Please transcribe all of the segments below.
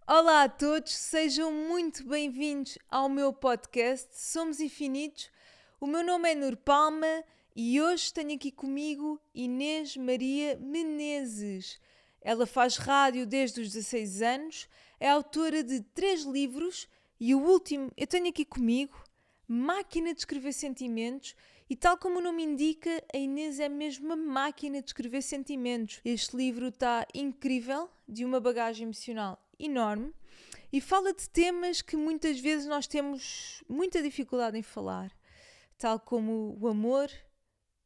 Olá a todos, sejam muito bem-vindos ao meu podcast Somos Infinitos. O meu nome é Nur Palma e hoje tenho aqui comigo Inês Maria Menezes. Ela faz rádio desde os 16 anos, é autora de 3 livros e o último eu tenho aqui comigo, Máquina de Escrever Sentimentos. E tal como o nome indica, a Inês é mesmo uma máquina de escrever sentimentos. Este livro está incrível, de uma bagagem emocional enorme e fala de temas que muitas vezes nós temos muita dificuldade em falar, tal como o amor,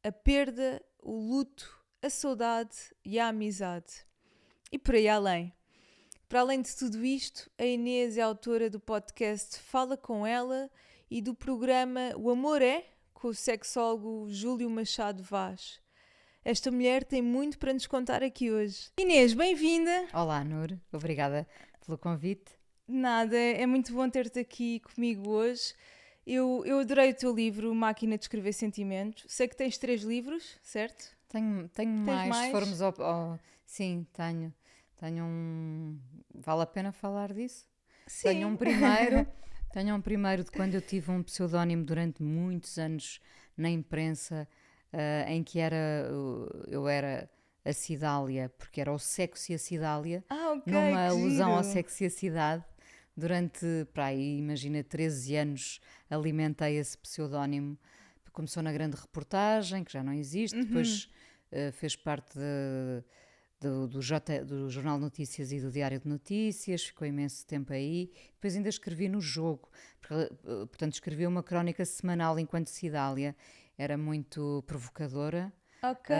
a perda, o luto, a saudade e a amizade. E por aí além. Para além de tudo isto, a Inês é autora do podcast Fala Com Ela e do programa O Amor É, com o sexólogo Júlio Machado Vaz. Esta mulher tem muito para nos contar aqui hoje. Inês, bem-vinda! Olá, Nur. Obrigada pelo convite. Nada, é muito bom ter-te aqui comigo hoje. Eu adorei o teu livro, Máquina de Escrever Sentimentos. Sei que tens 3 livros, certo? Tenho mais, mais? se formos Sim, tenho. Tenho um... Vale a pena falar disso? Sim. Tenho um primeiro de quando eu tive um pseudónimo durante muitos anos na imprensa, em que eu era a Cidália, porque era o sexo e a Cidália, Ok, numa que alusão ao giro. sexo e a cidade. Durante, para aí, imagina, 13 anos alimentei esse pseudónimo. Começou na Grande Reportagem, que já não existe, depois fez parte do Jornal de Notícias e do Diário de Notícias, ficou imenso tempo aí. Depois ainda escrevi no Jogo, portanto escrevi uma crónica semanal enquanto Cidália, era muito provocadora, Ok.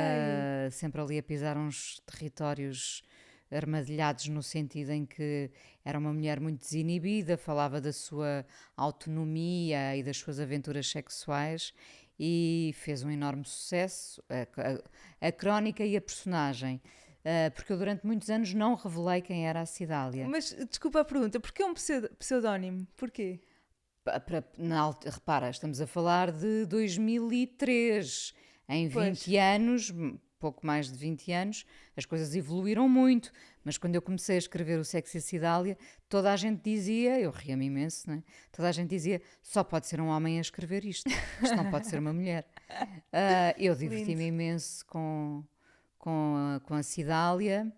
sempre ali a pisar uns territórios armadilhados no sentido em que era uma mulher muito desinibida, falava da sua autonomia e das suas aventuras sexuais e fez um enorme sucesso, a crónica e a personagem. Porque eu durante muitos anos não revelei quem era a Cidália. Mas desculpa a pergunta, porquê um pseudónimo? Porquê? Repara, estamos a falar de 2003. Em 20 Pois. anos, pouco mais de 20 anos, as coisas evoluíram muito. Mas quando eu comecei a escrever o Sexo e a Cidália, toda a gente dizia, eu ria-me imenso, não é? Toda a gente dizia, só pode ser um homem a escrever isto não pode ser uma mulher. Eu diverti-me Lindo. imenso com a Cidália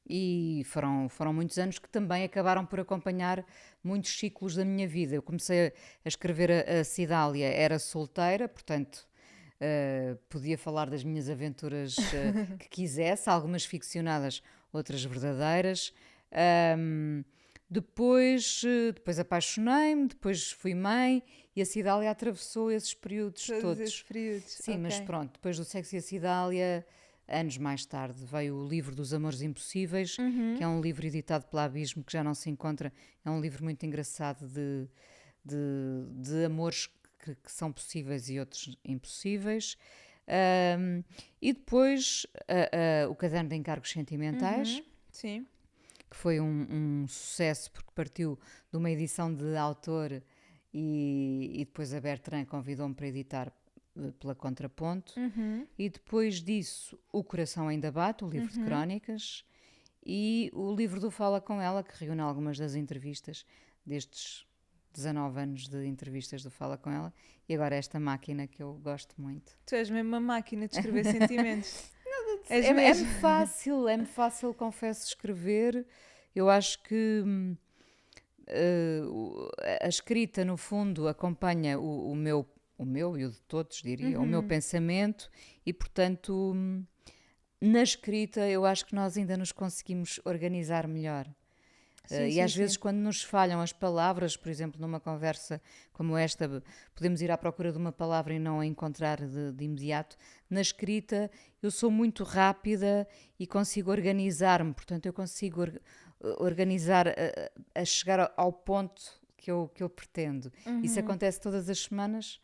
e foram muitos anos que também acabaram por acompanhar muitos ciclos da minha vida. Eu comecei a escrever a Cidália, era solteira, portanto podia falar das minhas aventuras que quisesse, algumas ficcionadas, outras verdadeiras. Depois apaixonei-me, depois fui mãe e a Cidália atravessou esses períodos Todos esses todos. períodos. Sim, Ok. mas pronto, depois do Sexo e a Cidália, anos mais tarde, veio o livro dos Amores Impossíveis, que é um livro editado pela Abismo, que já não se encontra. É um livro muito engraçado de amores que são possíveis e outros impossíveis. E depois o Caderno de Encargos Sentimentais, Sim. que foi um sucesso porque partiu de uma edição de autor e depois a Bertrand convidou-me para editar pela Contraponto. E depois disso O Coração Ainda Bate, o livro de crónicas, e o livro do Fala Com Ela, que reúne algumas das entrevistas destes 19 anos de entrevistas do Fala Com Ela, e agora esta máquina que eu gosto muito. Tu és mesmo uma máquina de escrever sentimentos. És É-me mesmo. é-me fácil, confesso, escrever. Eu acho que a escrita, no fundo, acompanha o meu e o de todos, diria, o meu pensamento e, portanto, na escrita eu acho que nós ainda nos conseguimos organizar melhor. Sim, E sim, às vezes sim. quando nos falham as palavras, por exemplo, numa conversa como esta, podemos ir à procura de uma palavra e não a encontrar de imediato. Na escrita eu sou muito rápida e consigo organizar-me, portanto eu consigo organizar a chegar ao ponto que eu pretendo. Isso acontece todas as semanas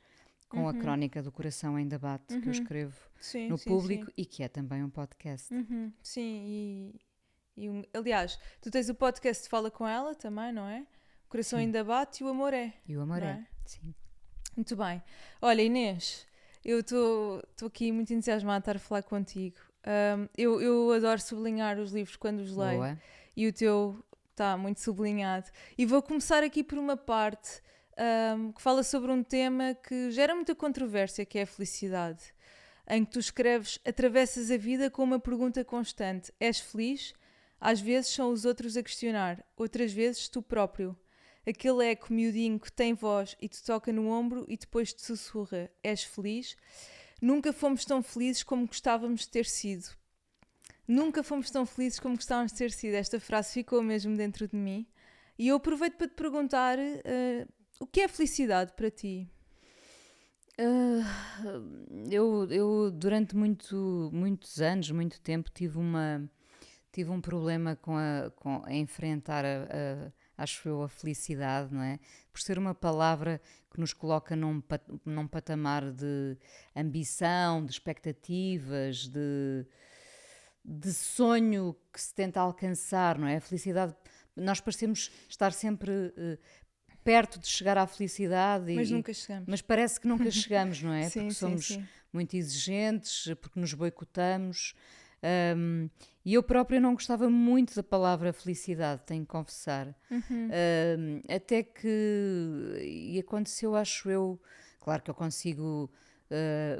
com a Crónica do Coração Ainda Bate, que eu escrevo Sim, no sim, sim. público e que é também um podcast. Sim, aliás, tu tens o podcast Fala Com Ela também, não é? O Coração Sim. Ainda Bate e o Amor É. E o amor Não é, é? sim. Muito bem. Olha, Inês, eu estou aqui muito entusiasmada a estar a falar contigo. Eu adoro sublinhar os livros quando os leio. Boa. E o teu Está muito sublinhado. E vou começar aqui por uma parte que fala sobre um tema que gera muita controvérsia, que é a felicidade. Em que tu escreves: atravessas a vida com uma pergunta constante: és feliz? Às vezes são os outros a questionar, outras vezes tu próprio. Aquele eco miudinho que tem voz e te toca no ombro e depois te sussurra: és feliz? Nunca fomos tão felizes como gostávamos de ter sido. Nunca fomos tão felizes como gostávamos de ter sido. Esta frase ficou mesmo dentro de mim. E eu aproveito para te perguntar o que é felicidade para ti? Eu durante muitos anos, muito tempo, tive um problema com a enfrentar acho eu, a felicidade, não é? Por ser uma palavra que nos coloca num patamar de ambição, de expectativas, de sonho que se tenta alcançar, não é? A felicidade, nós parecemos estar sempre perto de chegar à felicidade, Mas nunca chegamos. mas parece que nunca chegamos, não é? Sim, Porque sim, somos sim. muito exigentes, porque nos boicotamos. E eu própria não gostava muito da palavra felicidade, tenho que confessar. Até que e aconteceu, acho eu, claro que eu consigo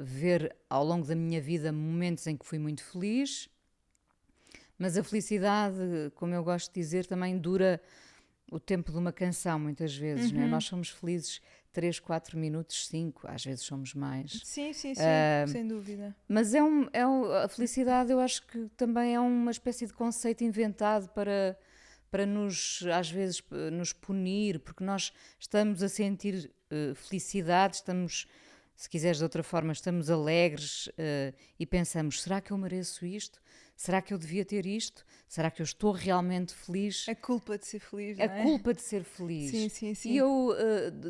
ver ao longo da minha vida momentos em que fui muito feliz, mas a felicidade, como eu gosto de dizer, também dura o tempo de uma canção, muitas vezes, não é? Nós somos felizes 3, 4 minutos, 5, às vezes somos mais. Sim, sem dúvida. Mas a felicidade, eu acho que também é uma espécie de conceito inventado para nos, às vezes, nos punir, porque nós estamos a sentir felicidade, estamos, se quiseres de outra forma, estamos alegres e pensamos: será que eu mereço isto? Será que eu devia ter isto? Será que eu estou realmente feliz? A culpa de ser feliz, A não é? culpa de ser feliz. Sim, sim, sim. E eu,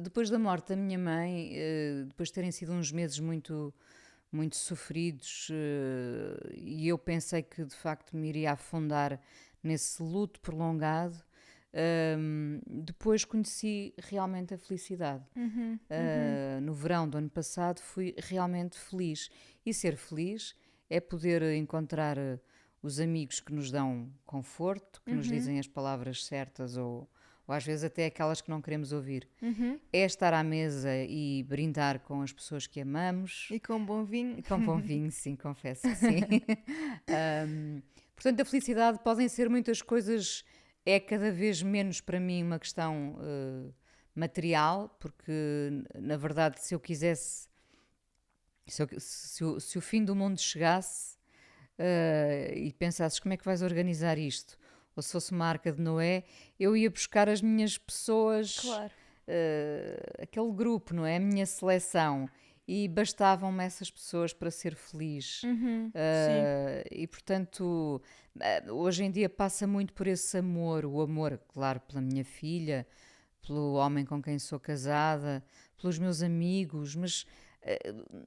depois da morte da minha mãe, depois de terem sido uns meses muito, muito sofridos, e eu pensei que de facto me iria afundar nesse luto prolongado, depois conheci realmente a felicidade. No verão do ano passado fui realmente feliz. E ser feliz é poder encontrar os amigos que nos dão conforto, que nos dizem as palavras certas ou às vezes até aquelas que não queremos ouvir. É estar à mesa e brindar com as pessoas que amamos. E com bom vinho. E com bom vinho, sim, confesso que sim. Portanto, a felicidade podem ser muitas coisas, é cada vez menos para mim uma questão material, porque na verdade se eu quisesse, se o fim do mundo chegasse e pensasses como é que vais organizar isto, ou se fosse uma arca de Noé, eu ia buscar as minhas pessoas, Claro. aquele grupo, não é? A minha seleção. E bastavam-me essas pessoas para ser feliz. Sim. E portanto, hoje em dia passa muito por esse amor, o amor, claro, pela minha filha, pelo homem com quem sou casada, pelos meus amigos, mas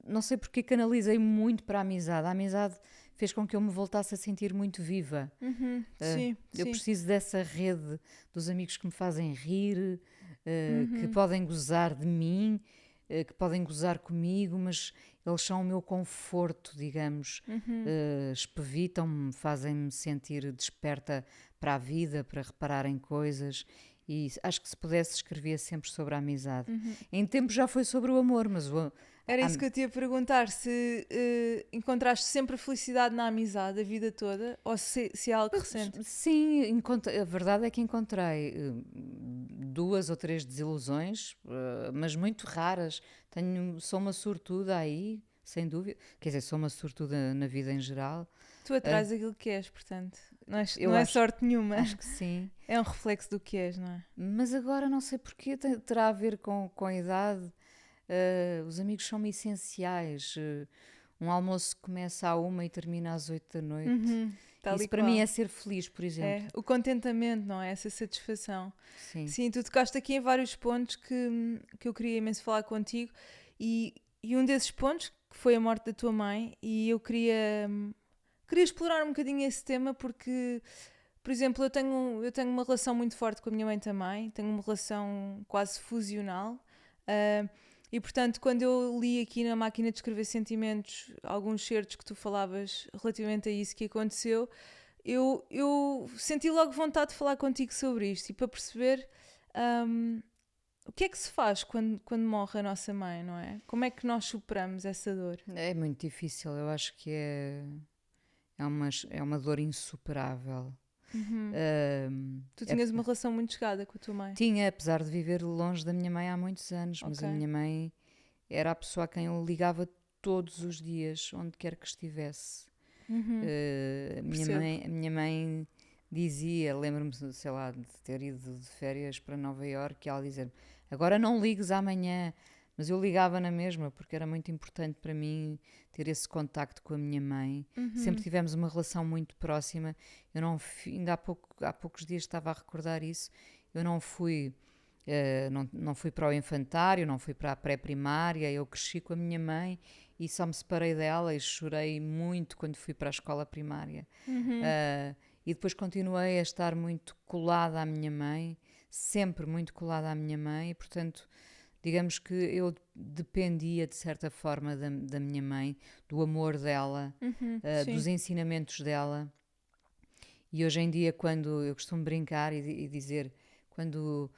não sei porque canalizei muito para a amizade. A amizade fez com que eu me voltasse a sentir muito viva. Sim, Eu sim. preciso dessa rede dos amigos que me fazem rir, que podem gozar de mim, que podem gozar comigo, mas eles são o meu conforto, digamos. Espevitam-me, fazem-me sentir desperta para a vida, para reparar em coisas. E acho que se pudesse escrevia sempre sobre a amizade. Em tempo já foi sobre o amor, mas Era isso que eu te ia perguntar, se encontraste sempre a felicidade na amizade a vida toda, ou se é algo recente? sim, a verdade é que encontrei 2 ou 3 desilusões, mas muito raras. Sou uma sortuda aí, sem dúvida. Quer dizer, sou uma sortuda na vida em geral. Tu atrás aquilo que és, portanto. Não Eu é acho- sorte nenhuma. Acho que sim. É um reflexo do que és, não é? Mas agora não sei porquê, terá a ver com a idade. Os amigos são-me essenciais. Um almoço que começa à 1 e termina às 8 da noite. Tal Isso e para qual. mim é ser feliz, por exemplo. É, o contentamento, não é? Essa satisfação. Sim. Sim, tu tocaste aqui em vários pontos que eu queria imenso falar contigo e um desses pontos que foi a morte da tua mãe e eu queria explorar um bocadinho esse tema porque, por exemplo, eu tenho uma relação muito forte com a minha mãe também, tenho uma relação quase fusional e portanto quando eu li aqui na Máquina de Escrever Sentimentos alguns certos que tu falavas relativamente a isso que aconteceu, eu senti logo vontade de falar contigo sobre isto e para perceber o que é que se faz quando morre a nossa mãe, não é? Como é que nós superamos essa dor? É muito difícil, eu acho que é uma dor insuperável. Tu tinhas uma relação muito chegada com a tua mãe? Tinha, apesar de viver longe da minha mãe há muitos anos, mas a minha mãe era a pessoa a quem eu ligava todos os dias, onde quer que estivesse. A minha mãe dizia, lembro-me, sei lá, de ter ido de férias para Nova Iorque e ela dizer: agora não ligues amanhã. Mas eu ligava na mesma, porque era muito importante para mim ter esse contacto com a minha mãe. Sempre tivemos uma relação muito próxima. Eu não ainda há poucos dias estava a recordar isso. Eu não fui não fui para o infantário, não fui para a pré-primária. Eu cresci com a minha mãe e só me separei dela e chorei muito quando fui para a escola primária. E depois continuei a estar muito colada à minha mãe, sempre muito colada à minha mãe, e portanto, digamos que eu dependia de certa forma da minha mãe, do amor dela, dos ensinamentos dela. E hoje em dia, quando eu costumo brincar e dizer, quando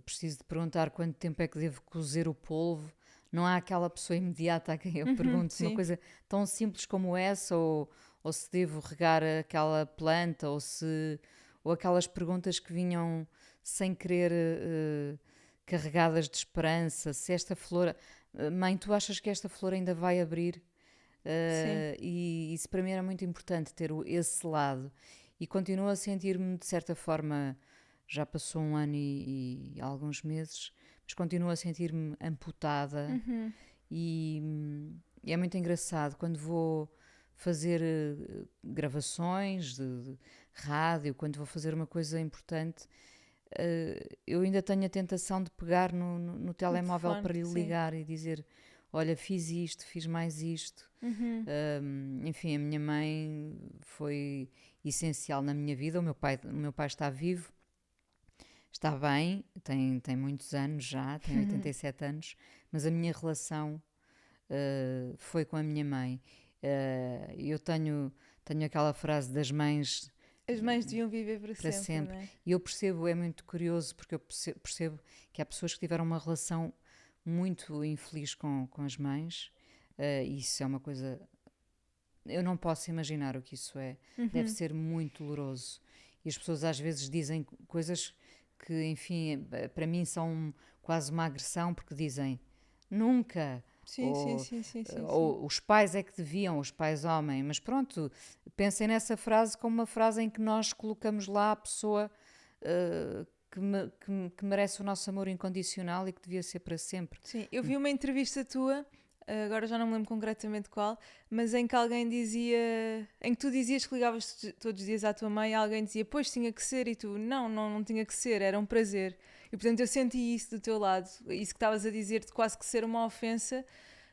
preciso de perguntar quanto tempo é que devo cozer o polvo, não há aquela pessoa imediata a quem eu pergunto uma coisa tão simples como essa, ou se devo regar aquela planta, ou aquelas perguntas que vinham sem querer, carregadas de esperança. Se esta flor... Mãe, tu achas que esta flor ainda vai abrir? E isso para mim era muito importante, ter esse lado. E continuo a sentir-me, de certa forma, já passou um ano e alguns meses, mas continuo a sentir-me amputada. E é muito engraçado quando vou fazer gravações de rádio, quando vou fazer uma coisa importante, eu ainda tenho a tentação de pegar no telemóvel telefone, para lhe ligar e dizer: olha, fiz isto, fiz mais isto. Enfim, a minha mãe foi essencial na minha vida. O meu pai está vivo, está bem, tem muitos anos já, tem 87 anos, mas a minha relação foi com a minha mãe. Eu tenho aquela frase das mães: as mães deviam viver para sempre. Não é? E eu percebo, é muito curioso, porque eu percebo que há pessoas que tiveram uma relação muito infeliz com as mães. Isso é uma coisa... Eu não posso imaginar o que isso é. Deve ser muito doloroso. E as pessoas às vezes dizem coisas que, enfim, para mim são quase uma agressão, porque dizem: nunca... Ou os pais é que deviam, os pais homem. Mas pronto, pensem nessa frase como uma frase em que nós colocamos lá a pessoa que merece o nosso amor incondicional e que devia ser para sempre. Sim, eu vi uma entrevista tua, agora já não me lembro concretamente qual, mas em que alguém dizia, em que tu dizias que ligavas todos os dias à tua mãe, e alguém dizia: pois tinha que ser, e tu: não tinha que ser, era um prazer. E portanto eu senti isso do teu lado, isso que estavas a dizer de quase que ser uma ofensa,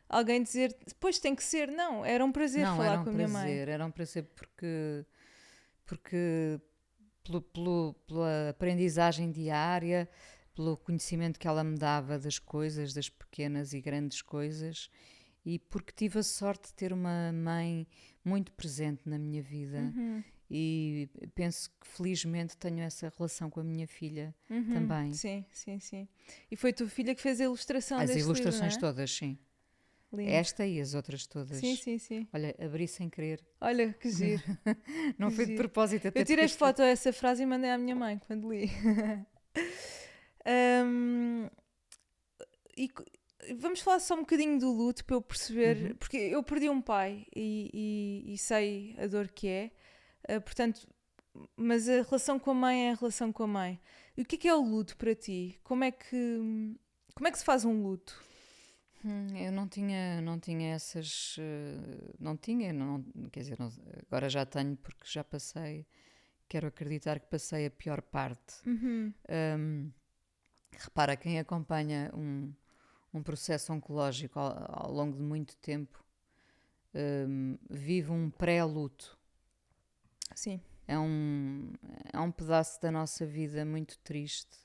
alguém dizer: pois tem que ser. Não, era um prazer falar com a minha mãe. Era um prazer porque pela aprendizagem diária, pelo conhecimento que ela me dava das coisas, das pequenas e grandes coisas, e porque tive a sorte de ter uma mãe muito presente na minha vida. E penso que felizmente tenho essa relação com a minha filha também. Sim. E foi a tua filha que fez a ilustração deste livro, não é? As ilustrações todas, sim. Lindo. Esta e as outras todas. Sim. Olha, abri sem querer. Olha, que giro. Não foi de propósito. Até eu tirei foto a essa frase e mandei à minha mãe quando li. E vamos falar só um bocadinho do luto para eu perceber, porque eu perdi um pai e sei a dor que é. Portanto, mas a relação com a mãe é a relação com a mãe. E o que é o luto para ti? Como é que se faz um luto? Eu não tinha essas... quer dizer, agora já tenho, porque já passei, quero acreditar que passei a pior parte. Repara, quem acompanha um processo oncológico ao longo de muito tempo vive um pré-luto. Sim. É um pedaço da nossa vida muito triste,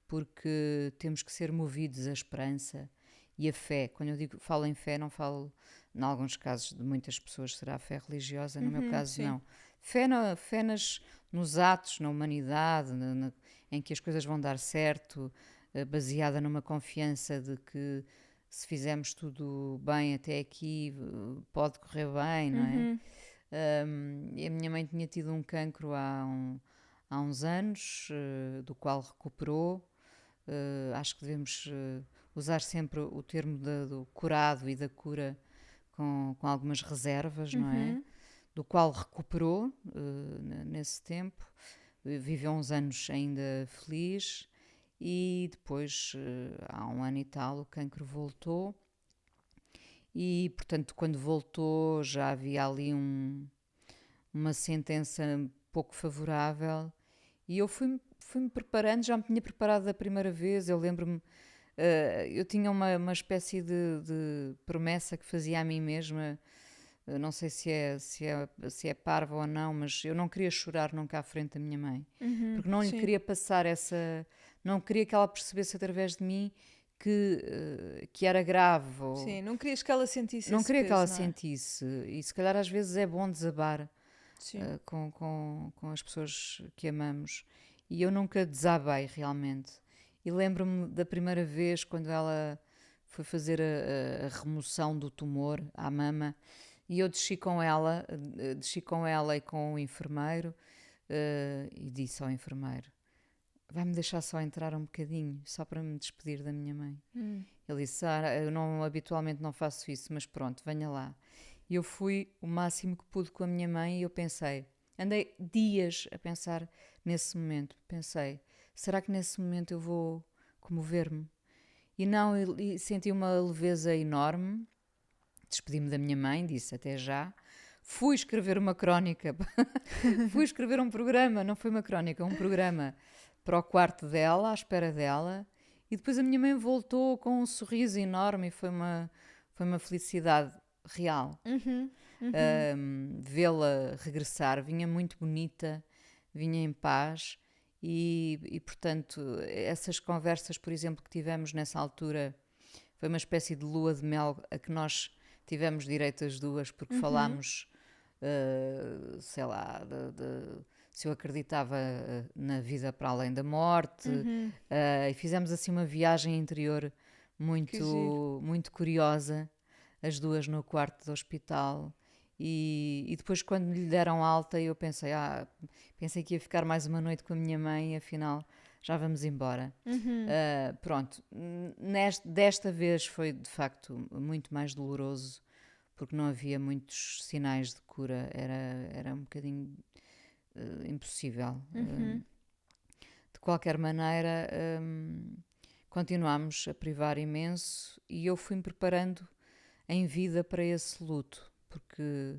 porque temos que ser movidos à esperança e à fé. Quando eu falo em fé, não falo, em alguns casos de muitas pessoas será a fé religiosa, no meu caso sim. não. fé nos atos, na humanidade, em que as coisas vão dar certo, baseada numa confiança de que se fizermos tudo bem até aqui, pode correr bem, não é? E a minha mãe tinha tido um cancro há uns anos, do qual recuperou. Acho que devemos usar sempre o termo do curado e da cura com algumas reservas, não é? Do qual recuperou nesse tempo, viveu uns anos ainda feliz e depois, há um ano e tal, o cancro voltou e, portanto, quando voltou já havia ali uma sentença pouco favorável e eu fui-me preparando, já me tinha preparado da primeira vez, eu lembro-me, eu tinha uma espécie de promessa que fazia a mim mesma. Eu não sei se é parva ou não, mas eu não queria chorar nunca à frente da minha mãe. Porque não lhe sim. queria passar essa... Não queria que ela percebesse através de mim que era grave. Sim, não querias que ela sentisse Não esse queria que ela peso, não é? sentisse. E se calhar às vezes é bom desabar Sim. com as pessoas que amamos. E eu nunca desabei realmente. E lembro-me da primeira vez quando ela foi fazer a remoção do tumor à mama. E eu desci com ela e com o enfermeiro e disse ao enfermeiro: vai-me deixar só entrar um bocadinho, só para me despedir da minha mãe. Ele disse: Sara, eu habitualmente não faço isso, mas pronto, venha lá. E eu fui o máximo que pude com a minha mãe e eu pensei, andei dias a pensar nesse momento. Pensei, será que nesse momento eu vou comover-me? E não, e senti uma leveza enorme. Despedi-me da minha mãe, disse até já. Fui escrever uma crónica, fui escrever um programa, não foi uma crónica, um programa para o quarto dela, à espera dela. E depois a minha mãe voltou com um sorriso enorme e foi uma felicidade real. Vê-la regressar, vinha muito bonita, vinha em paz. Portanto, essas conversas, por exemplo, que tivemos nessa altura, foi uma espécie de lua de mel a que nós tivemos direito as duas, porque falámos, sei lá, se eu acreditava na vida para além da morte, e fizemos assim uma viagem interior Que giro. muito curiosa, as duas no quarto do hospital. E depois, quando lhe deram alta, eu pensei que ia ficar mais uma noite com a minha mãe, afinal já vamos embora. Pronto, desta vez foi de facto muito mais doloroso, porque não havia muitos sinais de cura, era um bocadinho impossível. De qualquer maneira, continuámos a privar imenso e eu fui-me preparando em vida para esse luto, porque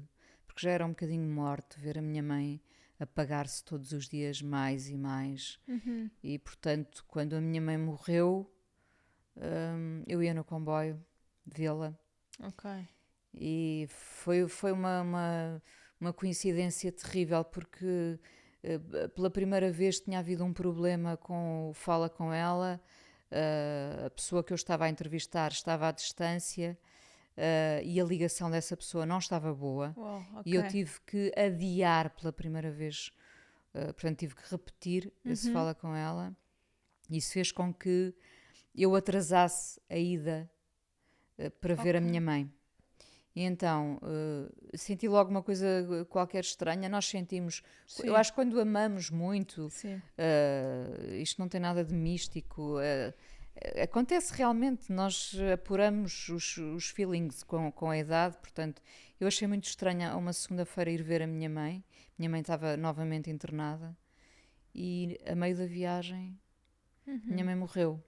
já era um bocadinho morte ver a minha mãe apagar-se todos os dias mais e mais. E, portanto, quando a minha mãe morreu, eu ia no comboio vê-la. Ok. E foi uma coincidência terrível, porque pela primeira vez tinha havido um problema com o Fala Com Ela, a pessoa que eu estava a entrevistar estava à distância, e a ligação dessa pessoa não estava boa. Uau, ok. E eu tive que adiar pela primeira vez, portanto tive que repetir esse Fala Com Ela. Isso fez com que eu atrasasse a ida para ver a minha mãe. E então senti logo uma coisa qualquer estranha. Nós sentimos, Sim. eu acho que quando amamos muito, Sim. isto não tem nada de místico, acontece realmente, nós apuramos os feelings com a idade. Portanto, eu achei muito estranha uma segunda-feira ir ver a minha mãe. Minha mãe estava novamente internada e a meio da viagem minha mãe morreu.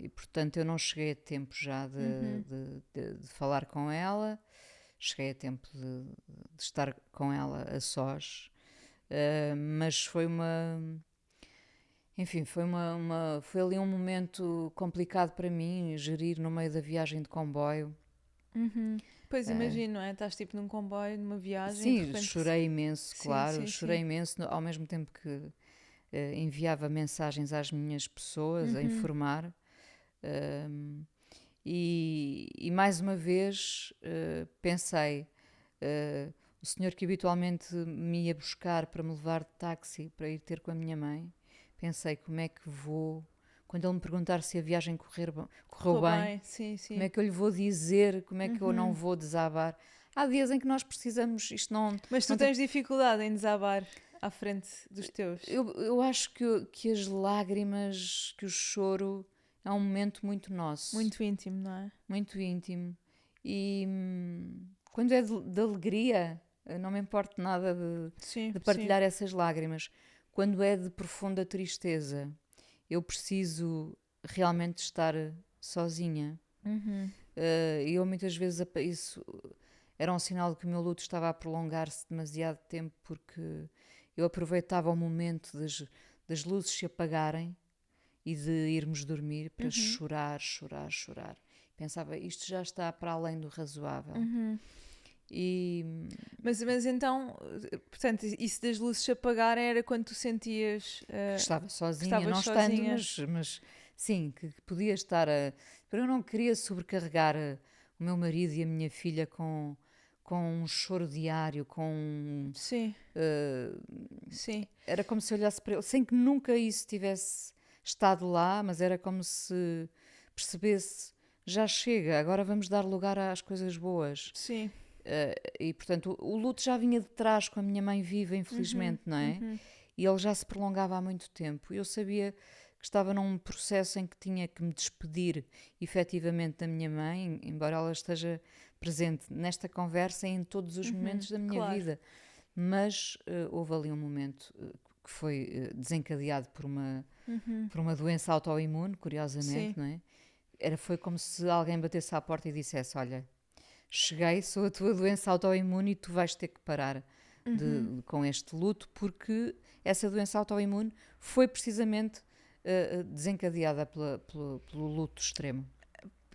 E portanto eu não cheguei a tempo já de falar com ela, cheguei a tempo de estar com ela a sós, mas foi enfim, foi ali um momento complicado para mim, gerir no meio da viagem de comboio. Pois imagino, não é? Estás tipo num comboio, numa viagem e de Sim, repente... chorei imenso, Sim, claro, sim, chorei sim. imenso, ao mesmo tempo que enviava mensagens às minhas pessoas a informar. E mais uma vez pensei, o senhor que habitualmente me ia buscar para me levar de táxi para ir ter com a minha mãe, pensei, como é que vou, quando ele me perguntar se a viagem correu bem, sim, sim. como é que eu lhe vou dizer, como é que eu não vou desabar? Há dias em que nós precisamos, isto não... Mas tu tens dificuldade em desabar à frente dos teus? Eu acho que as lágrimas, que o choro é um momento muito nosso. Muito íntimo, não é? Muito íntimo. E quando é de alegria, não me importa nada de partilhar essas lágrimas. Quando é de profunda tristeza, eu preciso realmente estar sozinha. E eu muitas vezes isso era um sinal de que o meu luto estava a prolongar-se demasiado tempo, porque eu aproveitava o momento das luzes se apagarem e de irmos dormir para chorar. Pensava, isto já está para além do razoável. Mas então, portanto, isso das luzes se apagarem era quando tu sentias... que estava sozinha, não estando, mas sim, que podia estar eu não queria sobrecarregar o meu marido e a minha filha com um choro diário, Sim. Sim. Era como se eu olhasse para ele, sem que nunca isso tivesse estado lá, mas era como se percebesse, já chega, agora vamos dar lugar às coisas boas. Sim. E portanto o luto já vinha de trás com a minha mãe viva, infelizmente, não é? E ele já se prolongava há muito tempo. Eu sabia que estava num processo em que tinha que me despedir efetivamente da minha mãe, embora ela esteja presente nesta conversa e em todos os momentos da minha vida. Mas houve ali um momento que foi desencadeado por uma doença autoimune, curiosamente, não é? Foi como se alguém batesse à porta e dissesse, olha, cheguei, sou a tua doença autoimune e tu vais ter que parar com este luto, porque essa doença autoimune foi precisamente desencadeada pelo luto extremo.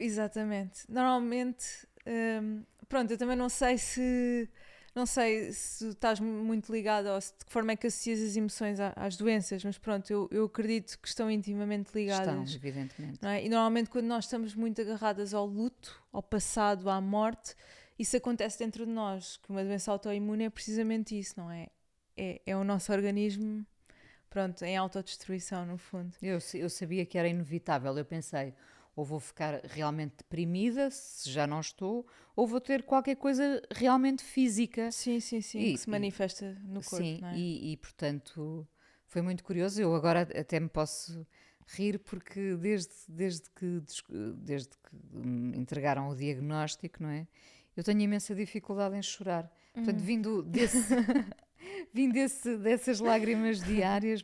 Exatamente. Normalmente, pronto, eu também não sei se estás muito ligado ou de que forma é que associas as emoções às doenças, mas pronto, eu acredito que estão intimamente ligadas. Estão, evidentemente. Não é? E normalmente quando nós estamos muito agarradas ao luto, ao passado, à morte, isso acontece dentro de nós, que uma doença autoimune é precisamente isso, não é? É o nosso organismo, pronto, em autodestruição, no fundo. Eu sabia que era inevitável, eu pensei, ou vou ficar realmente deprimida, se já não estou, ou vou ter qualquer coisa realmente física. Sim, que se manifesta no corpo, sim, não é? E portanto foi muito curioso. Eu agora até me posso rir porque desde que me entregaram o diagnóstico, não é? Eu tenho imensa dificuldade em chorar. Portanto, vindo dessas lágrimas diárias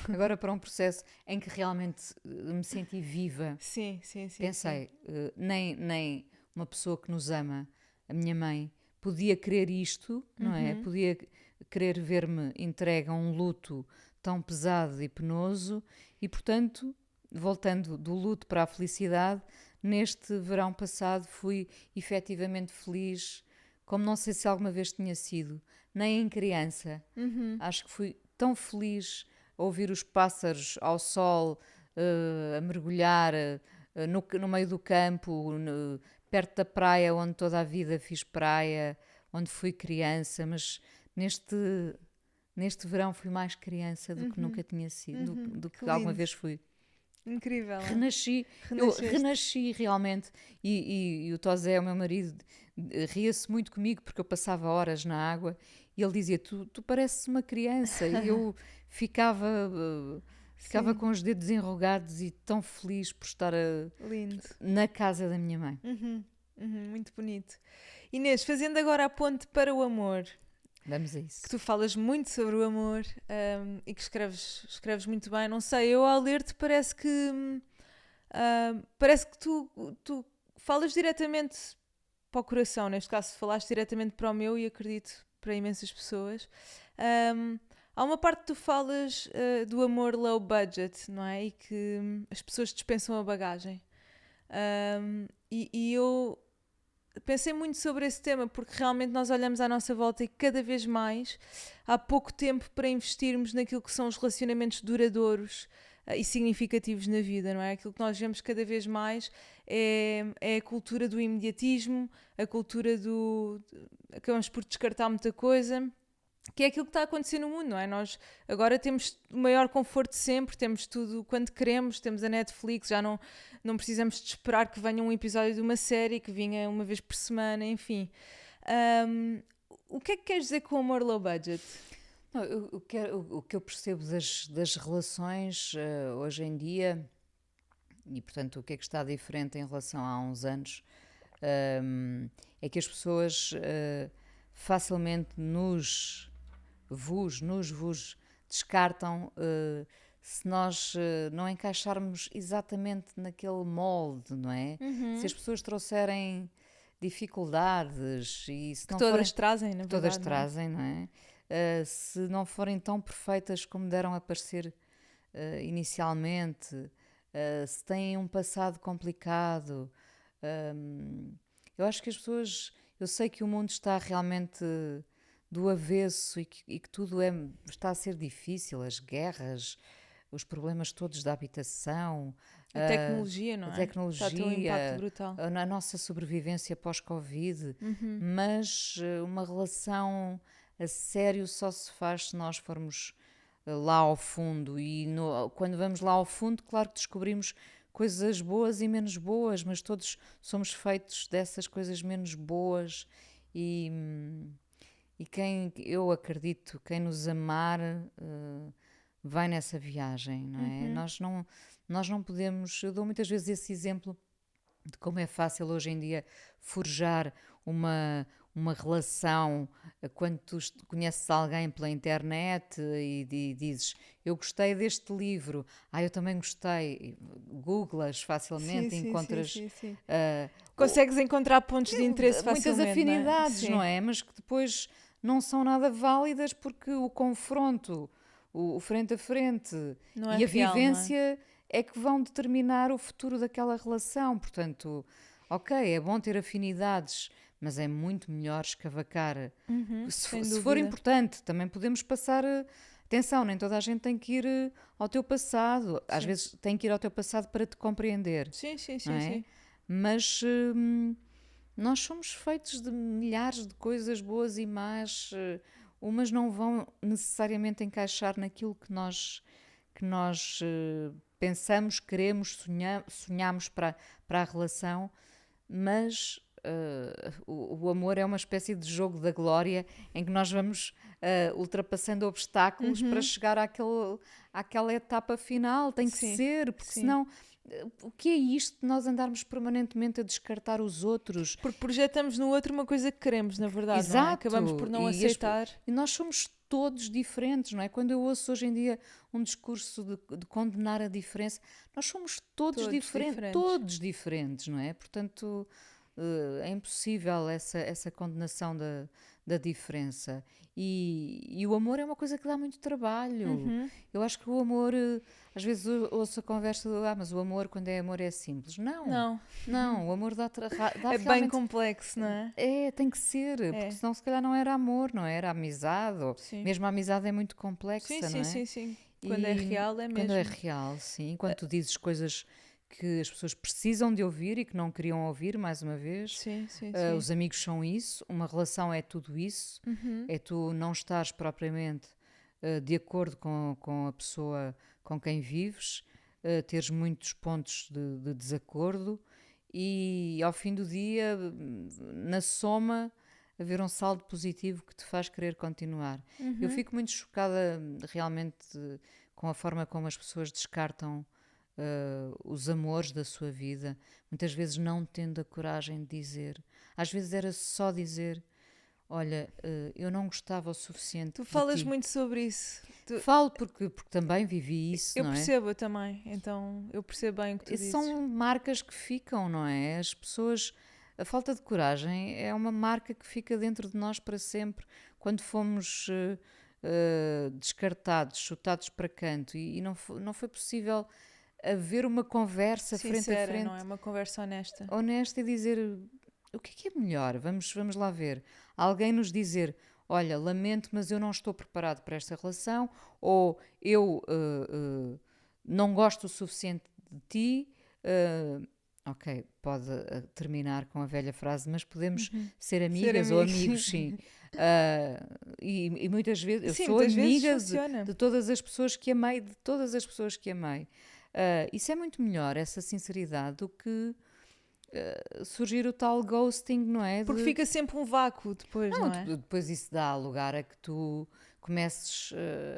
agora para um processo em que realmente me senti viva. Sim. Pensei, nem uma pessoa que nos ama, a minha mãe, podia querer isto, não é? Podia querer ver-me entregue a um luto tão pesado e penoso e, portanto, voltando do luto para a felicidade, neste verão passado fui efetivamente feliz, como não sei se alguma vez tinha sido, nem em criança. Acho que fui tão feliz a ouvir os pássaros ao sol, a mergulhar no meio do campo, perto da praia onde toda a vida fiz praia, onde fui criança, mas neste verão fui mais criança do que nunca tinha sido, do que alguma vez fui. Incrível. Eu renasci realmente e o Tosé, o meu marido, ria-se muito comigo porque eu passava horas na água e ele dizia, tu pareces uma criança, e eu ficava com os dedos enrugados e tão feliz por estar na casa da minha mãe. Muito bonito. Inês, fazendo agora a ponte para o amor. Vamos a isso. Que tu falas muito sobre o amor e que escreves muito bem. Não sei, eu ao ler-te parece que tu falas diretamente para o coração. Neste caso, falaste diretamente para o meu e acredito para imensas pessoas. Há uma parte que tu falas do amor low budget, não é? E que as pessoas dispensam a bagagem. E eu pensei muito sobre esse tema porque realmente nós olhamos à nossa volta e cada vez mais há pouco tempo para investirmos naquilo que são os relacionamentos duradouros, e significativos na vida, não é? Aquilo que nós vemos cada vez mais é a cultura do imediatismo, a cultura acabamos por descartar muita coisa, que é aquilo que está a acontecer no mundo, não é? Nós agora temos o maior conforto de sempre, temos tudo quando queremos, temos a Netflix, já não precisamos de esperar que venha um episódio de uma série que vinha uma vez por semana, enfim. O que é que queres dizer com o amor low budget? Não, o que eu percebo das relações hoje em dia, e portanto o que é que está diferente em relação a uns anos, é que as pessoas facilmente nos descartam se nós não encaixarmos exatamente naquele molde, não é? Se as pessoas trouxerem dificuldades e se que não todas forem, trazem, na verdade. todas trazem, não é? Se não forem tão perfeitas como deram a parecer inicialmente, se têm um passado complicado, eu acho que as pessoas, eu sei que o mundo está realmente do avesso e que tudo está a ser difícil, as guerras, os problemas todos da habitação, A tecnologia, não é? a tecnologia, Está a ter um impacto brutal. a nossa sobrevivência pós-Covid, mas uma relação a sério só se faz se nós formos lá ao fundo e quando vamos lá ao fundo, claro que descobrimos coisas boas e menos boas, mas todos somos feitos dessas coisas menos boas e quem, eu acredito, quem nos amar vai nessa viagem, não é? Nós não podemos, eu dou muitas vezes esse exemplo de como é fácil hoje em dia forjar uma relação quando tu conheces alguém pela internet e dizes eu gostei deste livro, eu também gostei, googlas facilmente, encontras sim. Consegues encontrar pontos de interesse muitas facilmente, afinidades, não não é? Mas que depois não são nada válidas porque o confronto, o frente a frente Não é e a real, vivência é que vão determinar o futuro daquela relação. Portanto, ok, é bom ter afinidades, mas é muito melhor escavacar. Se for importante, também podemos passar. Atenção, nem toda a gente tem que ir ao teu passado. Às vezes tem que ir ao teu passado para te compreender. Sim. Mas nós somos feitos de milhares de coisas boas e más. Umas não vão necessariamente encaixar naquilo que nós pensamos, queremos, sonhamos para a relação, mas o amor é uma espécie de jogo da glória em que nós vamos ultrapassando obstáculos para chegar àquela etapa final. Tem que ser, porque senão o que é isto de nós andarmos permanentemente a descartar os outros? Porque projetamos no outro uma coisa que queremos, na verdade. Exato. Não é? Acabamos por não aceitar. E nós somos todos diferentes, não é? Quando eu ouço hoje em dia um discurso de condenar a diferença, nós somos todos diferentes, não é? Portanto, é impossível essa condenação da diferença. E o amor é uma coisa que dá muito trabalho. Eu acho que o amor, às vezes ouço a conversa mas o amor, quando é amor, é simples. Não, o amor dá é bem complexo, não é? Tem que ser, porque senão se calhar não era amor, não era amizade. Mesmo a amizade é muito complexa, não é? Sim. Quando é real, é mesmo. Quando é real, sim. Quando tu dizes coisas que as pessoas precisam de ouvir e que não queriam ouvir, mais uma vez. Sim. Os amigos são isso, uma relação é tudo isso, é tu não estares propriamente de acordo com a pessoa com quem vives, teres muitos pontos de desacordo e ao fim do dia, na soma, haver um saldo positivo que te faz querer continuar. Eu fico muito chocada realmente com a forma como as pessoas descartam os amores da sua vida, muitas vezes não tendo a coragem de dizer. Às vezes era só dizer: olha, eu não gostava o suficiente. Tu falas muito sobre isso. Falo porque também vivi isso, eu não é? percebo, eu também. Então eu percebo bem o que tu dizes. São marcas que ficam, não é? As pessoas... A falta de coragem é uma marca que fica dentro de nós para sempre. Quando fomos descartados, chutados para canto e não foi possível haver uma conversa sincera, frente a frente. Não é? Uma conversa honesta. Honesta e dizer o que é melhor? Vamos lá ver. Alguém nos dizer: olha, lamento, mas eu não estou preparado para esta relação, ou eu não gosto o suficiente de ti, ok, pode terminar com a velha frase, mas podemos ser amigas ou amigos, sim. E muitas vezes eu Sim, sou muitas vezes amiga funciona. de todas as pessoas que amei, de todas as pessoas que amei. Isso é muito melhor, essa sinceridade, do que surgir o tal ghosting, não é? Porque fica sempre um vácuo depois, não é? Depois isso dá lugar a que tu comeces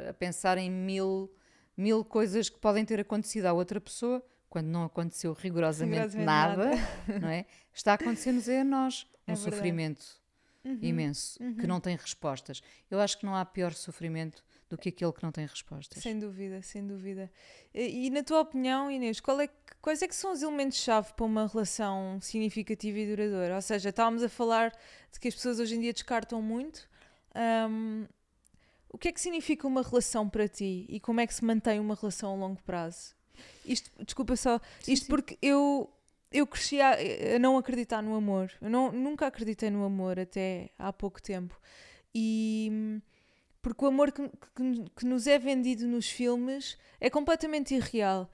a pensar em mil coisas que podem ter acontecido à outra pessoa, quando não aconteceu rigorosamente nada, não é? Está a acontecer-nos a nós um sofrimento imenso, que não tem respostas. Eu acho que não há pior sofrimento do que aquele que não tem respostas. Sem dúvida, sem dúvida. E na tua opinião, Inês, quais é que são os elementos-chave para uma relação significativa e duradoura? Ou seja, estávamos a falar de que as pessoas hoje em dia descartam muito. O que é que significa uma relação para ti? E como é que se mantém uma relação a longo prazo? Isto, desculpa só, isto sim. Porque eu cresci a não acreditar no amor. Eu nunca acreditei no amor até há pouco tempo. E porque o amor que nos é vendido nos filmes é completamente irreal.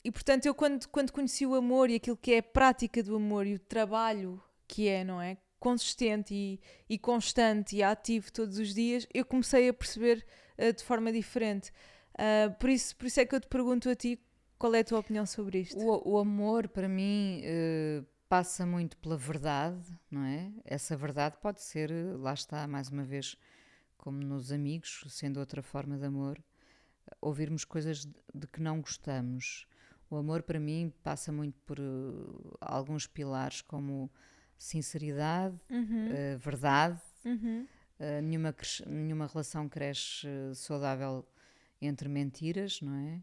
E portanto eu quando conheci o amor e aquilo que é a prática do amor e o trabalho que é, não é? Consistente e constante e ativo todos os dias, eu comecei a perceber de forma diferente. Por isso é que eu te pergunto a ti, qual é a tua opinião sobre isto? O amor, para mim, passa muito pela verdade, não é? Essa verdade pode ser, lá está, mais uma vez, como nos amigos, sendo outra forma de amor, ouvirmos coisas de que não gostamos. O amor, para mim, passa muito por alguns pilares, como sinceridade, verdade. Nenhuma relação cresce saudável entre mentiras, não é?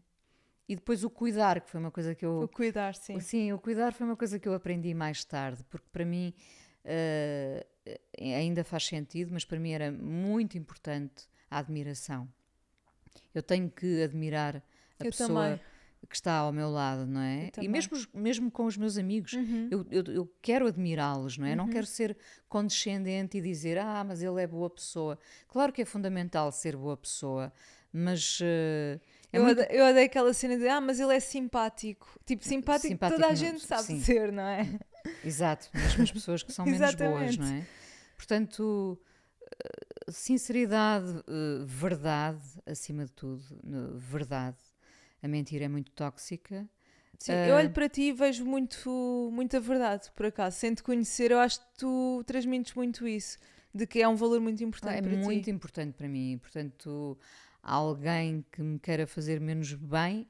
E depois o cuidar, que foi uma coisa que eu... O cuidar, sim. Sim, o cuidar foi uma coisa que eu aprendi mais tarde, porque para mim ainda faz sentido, mas para mim era muito importante a admiração. Eu tenho que admirar a pessoa que está ao meu lado, não é? E mesmo com os meus amigos, eu quero admirá-los, não é? Não quero ser condescendente e dizer, mas ele é boa pessoa. Claro que é fundamental ser boa pessoa, mas... Eu odeio aquela cena de, mas ele é simpático. Tipo, simpático toda a gente sabe ser, não é? Exato, mesmo as pessoas que são menos boas, não é? Portanto, sinceridade, verdade, acima de tudo, verdade. A mentira é muito tóxica. Sim, eu olho para ti e vejo muita verdade, por acaso. Sem te conhecer, eu acho que tu transmites muito isso, de que é um valor muito importante para ti. É muito importante para mim, portanto... Alguém que me queira fazer menos bem,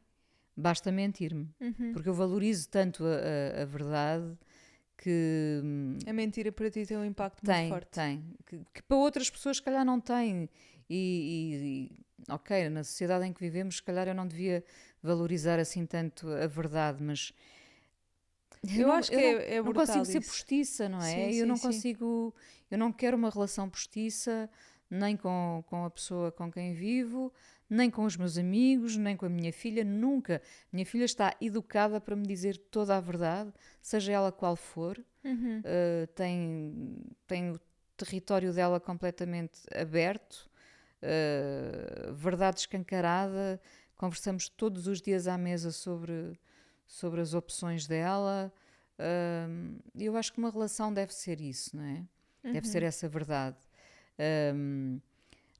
basta mentir-me. Porque eu valorizo tanto a verdade que... A mentira para ti tem um impacto muito forte. Tem. Que para outras pessoas, se calhar, não tem. Ok, na sociedade em que vivemos, se calhar eu não devia valorizar assim tanto a verdade, mas... Eu acho que é não brutal consigo isso. ser postiça, não é? Sim, eu não consigo... Eu não quero uma relação postiça, nem com a pessoa com quem vivo, nem com os meus amigos, nem com a minha filha, nunca. Minha filha está educada para me dizer toda a verdade, seja ela qual for. Tem o território dela completamente aberto, verdade escancarada. Conversamos todos os dias à mesa sobre as opções dela. Eu acho que uma relação deve ser isso, não é? Deve ser essa verdade.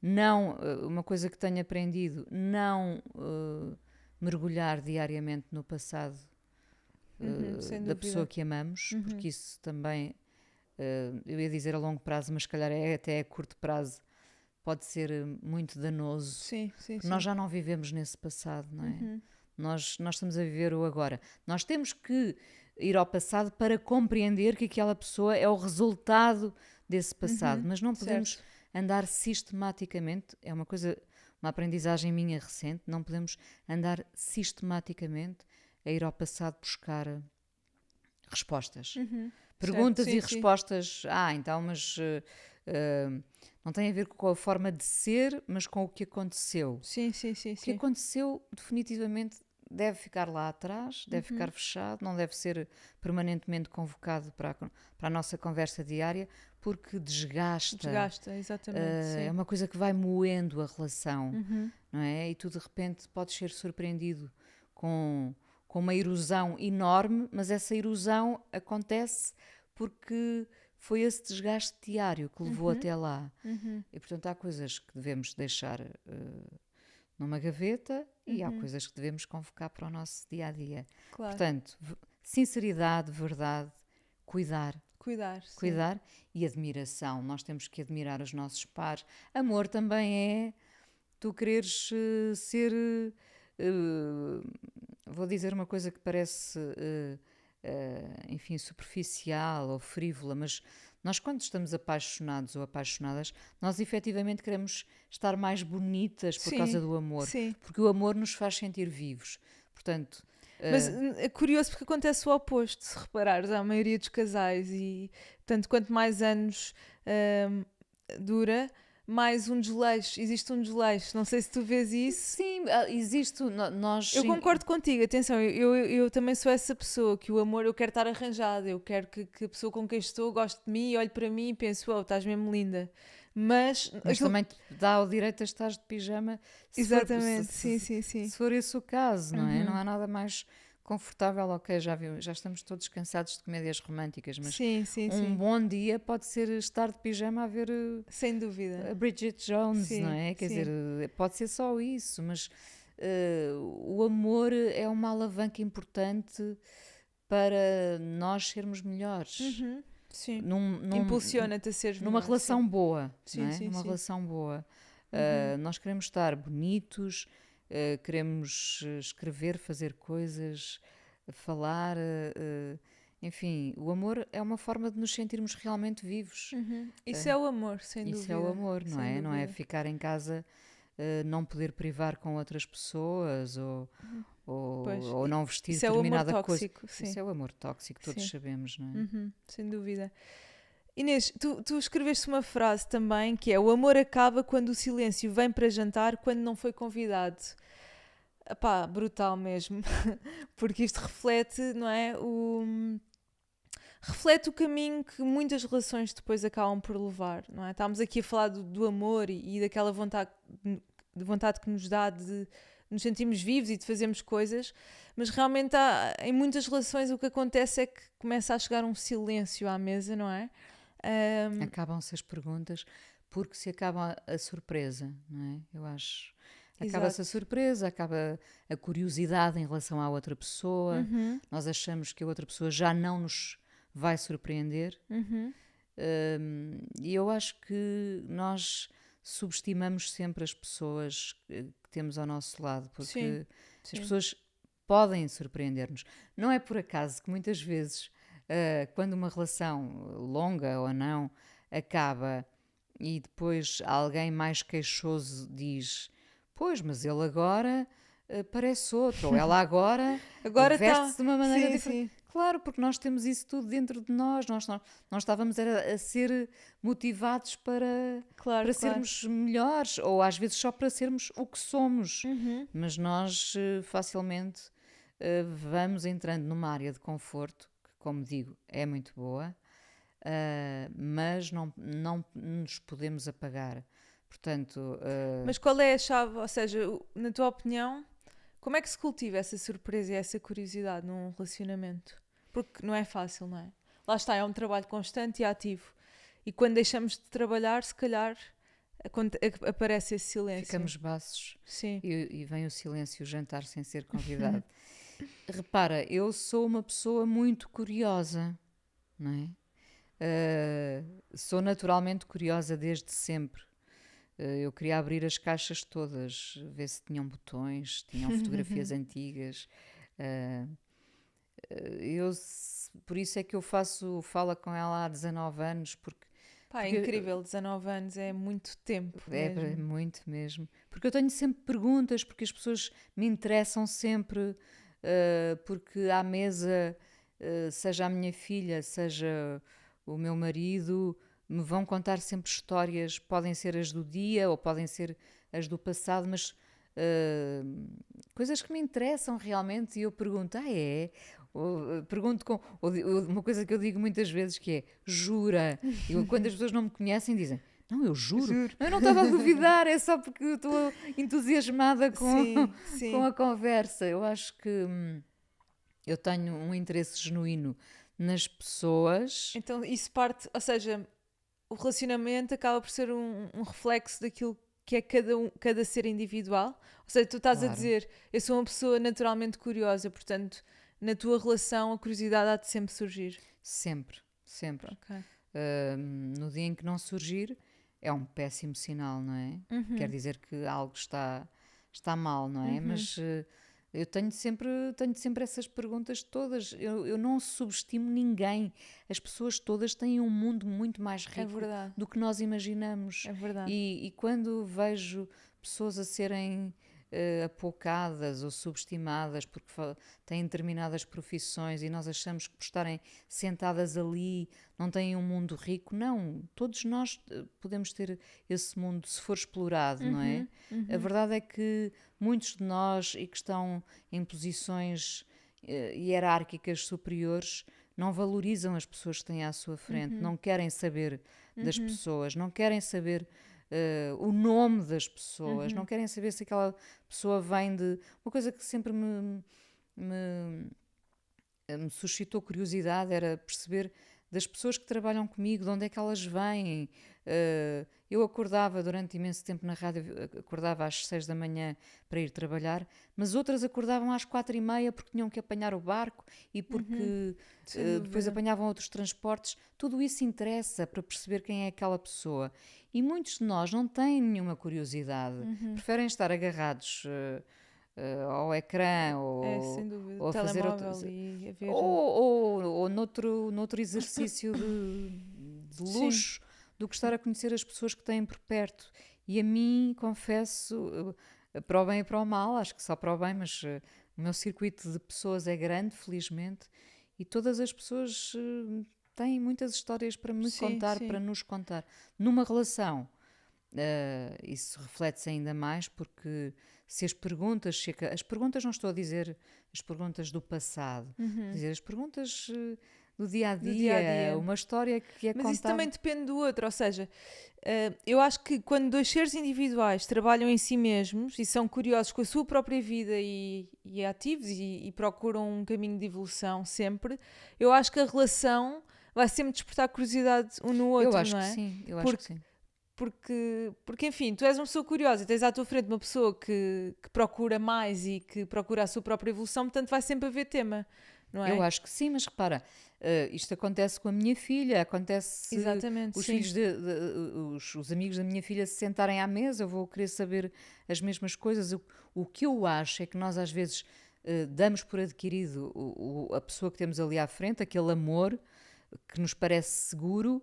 Não, uma coisa que tenho aprendido, não mergulhar diariamente no passado da pessoa que amamos, porque isso também, eu ia dizer a longo prazo, mas se calhar até a curto prazo, pode ser muito danoso. Sim. Nós já não vivemos nesse passado, não é? Nós estamos a viver o agora. Nós temos que ir ao passado para compreender que aquela pessoa é o resultado desse passado, mas não podemos andar sistematicamente, é uma aprendizagem minha recente, não podemos andar sistematicamente a ir ao passado buscar respostas. Perguntas e respostas, então, mas não tem a ver com a forma de ser, mas com o que aconteceu. Sim. O que aconteceu definitivamente deve ficar lá atrás, deve ficar fechado, não deve ser permanentemente convocado para a nossa conversa diária, porque desgasta. Desgasta, exatamente. Sim. É uma coisa que vai moendo a relação, não é? E tu de repente podes ser surpreendido com uma erosão enorme, mas essa erosão acontece porque foi esse desgaste diário que levou até lá. E portanto há coisas que devemos deixar numa gaveta e há coisas que devemos convocar para o nosso dia-a-dia. Claro. Portanto, sinceridade, verdade, cuidar. Sim. Cuidar e admiração. Nós temos que admirar os nossos pares. Amor também é tu quereres ser... vou dizer uma coisa que parece, enfim, superficial ou frívola, mas nós quando estamos apaixonados ou apaixonadas, nós efetivamente queremos estar mais bonitas por causa do amor. Sim. Porque o amor nos faz sentir vivos. Portanto... Mas é curioso porque acontece o oposto, se reparares, à maioria dos casais e, portanto, quanto mais anos dura, mais um desleixo, existe um desleixo, não sei se tu vês isso. Sim, existe, nós... Eu concordo contigo, atenção, eu também sou essa pessoa, que o amor, eu quero estar arranjada, eu quero que a pessoa com quem estou goste de mim, olhe para mim e pense, oh, estás mesmo linda. Mas também te dá o direito a estar de pijama. Exatamente, sim. Se for esse o caso, não é? Não há nada mais confortável. Ok, já estamos todos cansados de comédias românticas, mas um bom dia pode ser estar de pijama a ver sem dúvida a Bridget Jones, não é? Quer dizer, pode ser só isso, mas o amor é uma alavanca importante para nós sermos melhores. Sim. Impulsiona-te a seres numa melhor, relação boa, não é? Sim, numa relação boa. Nós queremos estar bonitos, queremos escrever, fazer coisas, falar, enfim, o amor é uma forma de nos sentirmos realmente vivos. Isso é o amor, sem dúvida. Isso é o amor, não é? Dúvida. Não é ficar em casa, não poder privar com outras pessoas ou não vestir isso determinada é o amor coisa. tóxico, sim. Isso é o amor tóxico, todos sabemos, não é? Sem dúvida. Inês, tu escreveste uma frase também que é: o amor acaba quando o silêncio vem para jantar, quando não foi convidado. Epá, brutal mesmo. Porque isto reflete, não é? Reflete o caminho que muitas relações depois acabam por levar, não é? Estávamos aqui a falar do amor e daquela vontade que nos dá de nos sentirmos vivos e de fazermos coisas, mas realmente em muitas relações o que acontece é que começa a chegar um silêncio à mesa, não é? Acabam-se as perguntas porque se acaba a surpresa, não é? Eu acho. Acaba-se a surpresa, acaba a curiosidade em relação à outra pessoa. Nós achamos que a outra pessoa já não nos vai surpreender. E eu acho que nós subestimamos sempre as pessoas que temos ao nosso lado, porque as pessoas podem surpreender-nos. Não é por acaso que muitas vezes, quando uma relação, longa ou não, acaba e depois alguém mais queixoso diz: pois, mas ele agora parece outro, ou ela agora veste-se de uma maneira diferente. Claro, porque nós temos isso tudo dentro de nós, nós estávamos a ser motivados para sermos melhores, ou às vezes só para sermos o que somos, mas nós facilmente vamos entrando numa área de conforto, que, como digo, é muito boa, mas não nos podemos apagar. Portanto, mas qual é a chave, ou seja, na tua opinião, como é que se cultiva essa surpresa e essa curiosidade num relacionamento? Porque não é fácil, não é? Lá está, é um trabalho constante e ativo. E quando deixamos de trabalhar, se calhar aparece esse silêncio. Ficamos baços. Sim. E vem o silêncio, o jantar sem ser convidado. Repara, eu sou uma pessoa muito curiosa, não é? Sou naturalmente curiosa desde sempre. Eu queria abrir as caixas todas, ver se tinham botões, tinham fotografias antigas. Por isso é que eu falo com ela há 19 anos. Porque é incrível, 19 anos é muito tempo. É muito mesmo. Porque eu tenho sempre perguntas, porque as pessoas me interessam sempre, porque à mesa, seja a minha filha, seja o meu marido, me vão contar sempre histórias, podem ser as do dia ou podem ser as do passado, mas coisas que me interessam realmente, e eu pergunto, pergunto uma coisa que eu digo muitas vezes que é, jura? Quando as pessoas não me conhecem dizem, não, eu juro. Não, eu não estava a duvidar, é só porque eu estou entusiasmada com a conversa. Eu acho que eu tenho um interesse genuíno nas pessoas. Então isso parte, ou seja, o relacionamento acaba por ser um reflexo daquilo que é cada ser individual. Ou seja, tu estás a dizer, eu sou uma pessoa naturalmente curiosa, portanto, na tua relação a curiosidade há de sempre surgir. Sempre. Okay. No dia em que não surgir, é um péssimo sinal, não é? Quer dizer que algo está mal, não é? Mas eu tenho sempre essas perguntas todas. Eu não subestimo ninguém. As pessoas todas têm um mundo muito mais rico do que nós imaginamos. É verdade. E quando vejo pessoas a serem apoucadas ou subestimadas porque têm determinadas profissões e nós achamos que por estarem sentadas ali não têm um mundo rico. Não, todos nós podemos ter esse mundo se for explorado, não é? A verdade é que muitos de nós e que estão em posições hierárquicas superiores não valorizam as pessoas que têm à sua frente, não querem saber das pessoas, não querem saber o nome das pessoas, não querem saber se aquela pessoa vem de... Uma coisa que sempre me suscitou curiosidade era perceber das pessoas que trabalham comigo, de onde é que elas vêm. Eu acordava durante imenso tempo na rádio, acordava às 6 da manhã para ir trabalhar, mas outras acordavam às 4h30 porque tinham que apanhar o barco e porque depois apanhavam outros transportes. Tudo isso interessa para perceber quem é aquela pessoa. E muitos de nós não têm nenhuma curiosidade, preferem estar agarrados ao ecrã ou a fazer ou noutro exercício de luxo do que estar a conhecer as pessoas que têm por perto. E a mim, confesso, para o bem e para o mal, acho que só para o bem, mas o meu circuito de pessoas é grande, felizmente, e todas as pessoas têm muitas histórias para me contar, para nos contar. Numa relação, isso reflete-se ainda mais, porque se as perguntas não estou a dizer as perguntas do passado, dizer as perguntas do dia a dia, uma história que é contada. Mas isso também depende do outro, ou seja, eu acho que quando dois seres individuais trabalham em si mesmos e são curiosos com a sua própria vida e ativos e procuram um caminho de evolução sempre, eu acho que a relação vai sempre despertar curiosidade um no outro, eu acho não é? Que sim, eu acho que sim. Porque, enfim, tu és uma pessoa curiosa e tens à tua frente uma pessoa que procura mais e que procura a sua própria evolução, portanto vai sempre haver tema, não é? Eu acho que sim, mas repara, isto acontece com a minha filha, acontece. Exatamente, os filhos os amigos da minha filha se sentarem à mesa, eu vou querer saber as mesmas coisas. O que eu acho é que nós às vezes damos por adquirido a pessoa que temos ali à frente, aquele amor que nos parece seguro,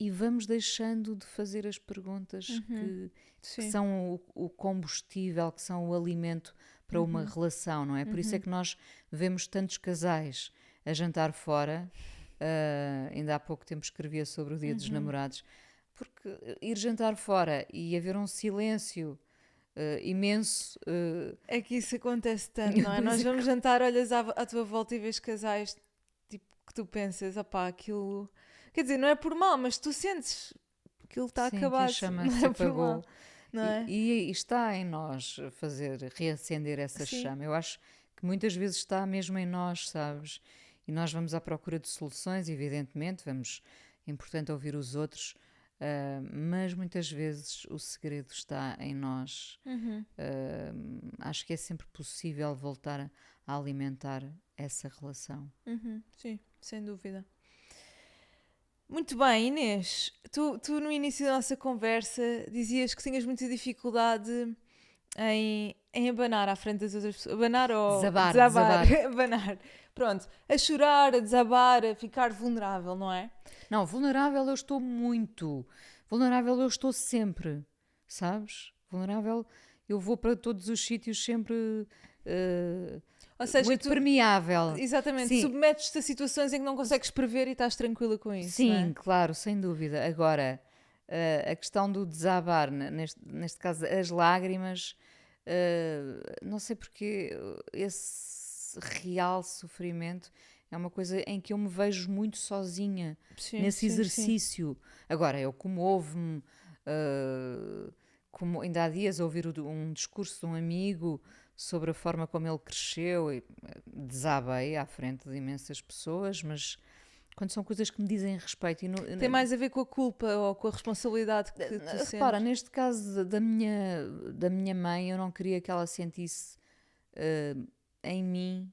e vamos deixando de fazer as perguntas que são o combustível, que são o alimento para uma relação, não é? Por isso é que nós vemos tantos casais a jantar fora. Ainda há pouco tempo escrevia sobre o Dia dos Namorados, porque ir jantar fora e haver um silêncio imenso... É que isso acontece tanto, não é? Nós vamos jantar, olhas à tua volta e vês casais tipo, que tu pensas, opá, aquilo... Quer dizer, não é por mal, mas tu sentes que aquilo está acabado. Que a chama se apagou. Não é? E está em nós reacender essa chama. Eu acho que muitas vezes está mesmo em nós, sabes? E nós vamos à procura de soluções, evidentemente, é importante ouvir os outros, mas muitas vezes o segredo está em nós. Acho que é sempre possível voltar a alimentar essa relação. Sim, sem dúvida. Muito bem, Inês, tu no início da nossa conversa dizias que tinhas muita dificuldade em abanar à frente das outras pessoas. Abanar ou... Desabar. Abanar. Pronto, a chorar, a desabar, a ficar vulnerável, não é? Não, vulnerável eu estou muito. Vulnerável eu estou sempre, sabes? Vulnerável eu vou para todos os sítios sempre... Ou seja, muito permeável. Exatamente, submetes-te a situações em que não consegues prever e estás tranquila com isso. Sim, não é? Claro, sem dúvida. Agora, a questão do desabar, neste caso as lágrimas, não sei porque esse real sofrimento é uma coisa em que eu me vejo muito sozinha nesse exercício. Agora, eu comovo-me, como ainda há dias a ouvir um discurso de um amigo sobre a forma como ele cresceu, e desabei à frente de imensas pessoas, mas quando são coisas que me dizem respeito... Tem mais a ver com a culpa ou com a responsabilidade que tu repara, sentes? neste caso da minha mãe, eu não queria que ela sentisse em mim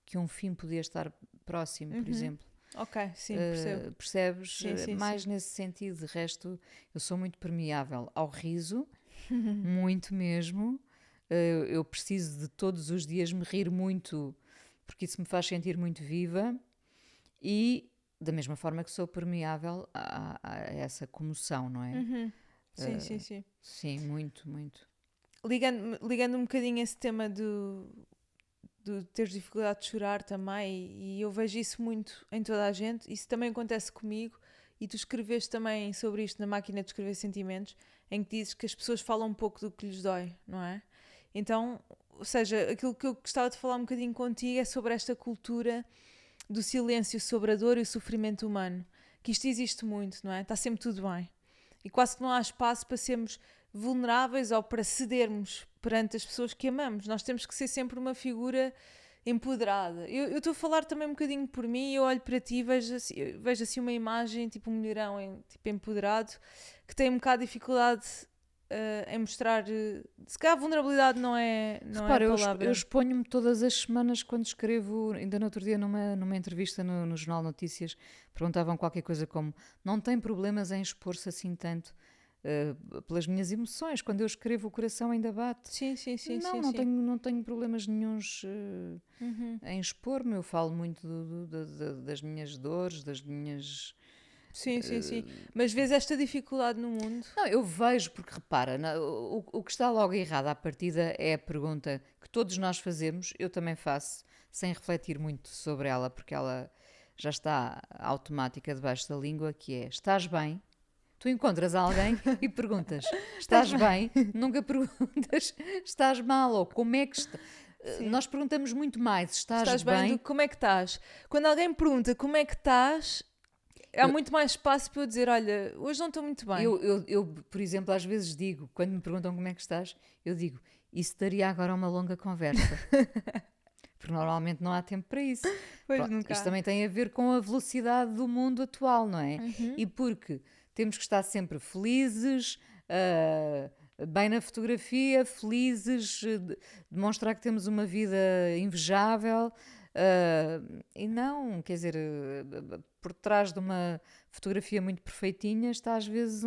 que um fim podia estar próximo, por exemplo. Ok, sim, percebo. Percebes? Sim, Mais nesse sentido. De resto, eu sou muito permeável ao riso, muito mesmo. Eu preciso de todos os dias me rir muito, porque isso me faz sentir muito viva, e da mesma forma que sou permeável a essa comoção, não é? Sim. Sim, muito, muito. Ligando um bocadinho esse tema de teres dificuldade de chorar também, e eu vejo isso muito em toda a gente. Isso também acontece comigo, e tu escreveste também sobre isto na Máquina de Escrever Sentimentos, em que dizes que as pessoas falam um pouco do que lhes dói, não é? Então, ou seja, aquilo que eu gostava de falar um bocadinho contigo é sobre esta cultura do silêncio sobre a dor e o sofrimento humano, que isto existe muito, não é? Está sempre tudo bem. E quase que não há espaço para sermos vulneráveis ou para cedermos perante as pessoas que amamos. Nós temos que ser sempre uma figura empoderada. Eu estou a falar também um bocadinho por mim, eu olho para ti e vejo assim uma imagem, tipo um mulherão tipo empoderado, que tem um bocado de dificuldade em mostrar... se calhar a vulnerabilidade não é Repara, a palavra. eu exponho-me todas as semanas quando escrevo. Ainda no outro dia, numa entrevista no Jornal Notícias, perguntavam qualquer coisa como: não tem problemas em expor-se assim tanto pelas minhas emoções? Quando eu escrevo, o coração ainda bate. Sim. Não tenho problemas nenhuns em expor-me. Eu falo muito das minhas dores, das minhas... Sim. Mas vês esta dificuldade no mundo? Não, eu vejo, porque repara, o que está logo errado à partida é a pergunta que todos nós fazemos, eu também faço, sem refletir muito sobre ela, porque ela já está automática debaixo da língua, que é: estás bem? Tu encontras alguém e perguntas: estás bem? Nunca perguntas: estás mal? Ou como é que está? Nós perguntamos muito mais: estás bem? Do que como é que estás? Quando alguém pergunta como é que estás, há muito mais espaço para eu dizer: olha, hoje não estou muito bem. Eu, por exemplo, às vezes digo, quando me perguntam como é que estás, eu digo: isso daria agora uma longa conversa. Porque normalmente não há tempo para isso. Pois nunca. Isto também tem a ver com a velocidade do mundo atual, não é? E porque temos que estar sempre felizes, bem na fotografia, felizes, demonstrar que temos uma vida invejável. E não, quer dizer, por trás de uma fotografia muito perfeitinha está às vezes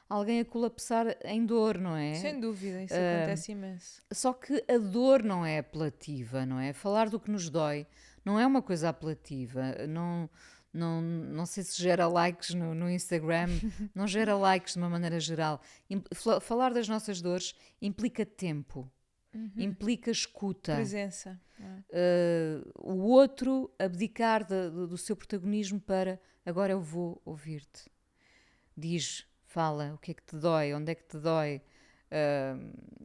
alguém a colapsar em dor, não é? Sem dúvida, isso acontece imenso. Só que a dor não é apelativa, não é? Falar do que nos dói não é uma coisa apelativa. Não sei se gera likes no Instagram, não gera likes de uma maneira geral. Falar das nossas dores implica tempo, implica escuta. Presença. O outro abdicar do seu protagonismo para: agora eu vou ouvir-te. Diz, fala, o que é que te dói, onde é que te dói.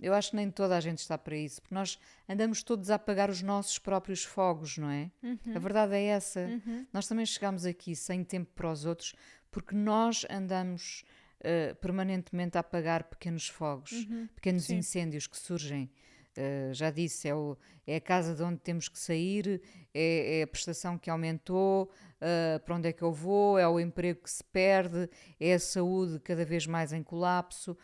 Eu acho que nem toda a gente está para isso, porque nós andamos todos a apagar os nossos próprios fogos, não é? A verdade é essa. Nós também chegamos aqui sem tempo para os outros, porque nós andamos permanentemente a apagar pequenos fogos, pequenos incêndios que surgem. Já disse, é a casa de onde temos que sair, é a prestação que aumentou, para onde é que eu vou, é o emprego que se perde, é a saúde cada vez mais em colapso.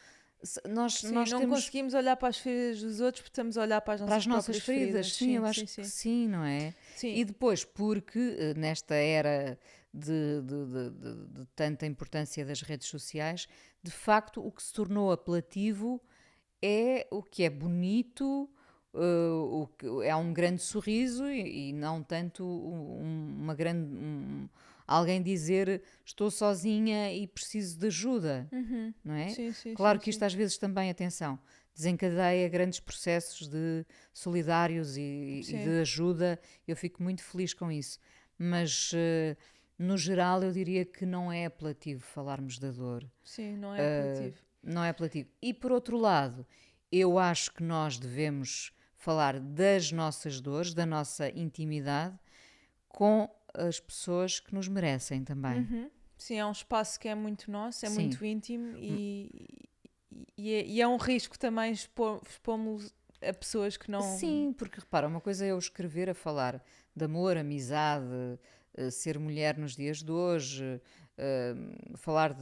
Nós não conseguimos olhar para as feridas dos outros porque estamos a olhar para as nossas feridas. Sim, eu acho que sim, não é? Sim. E depois, porque nesta era de tanta importância das redes sociais, de facto o que se tornou apelativo é o que é bonito, é um grande sorriso e não tanto uma grande... alguém dizer: estou sozinha e preciso de ajuda, não é? Claro que isto às vezes também, atenção, desencadeia grandes processos de solidários e de ajuda. Eu fico muito feliz com isso, mas no geral eu diria que não é apelativo falarmos da dor. Sim, não é apelativo. Não é apelativo. E por outro lado, eu acho que nós devemos falar das nossas dores, da nossa intimidade, com as pessoas que nos merecem também. Sim, é um espaço que é muito nosso, é Sim. muito íntimo e é um risco também expomos a pessoas que não... Sim, porque repara, uma coisa é eu escrever a falar de amor, amizade, ser mulher nos dias de hoje, falar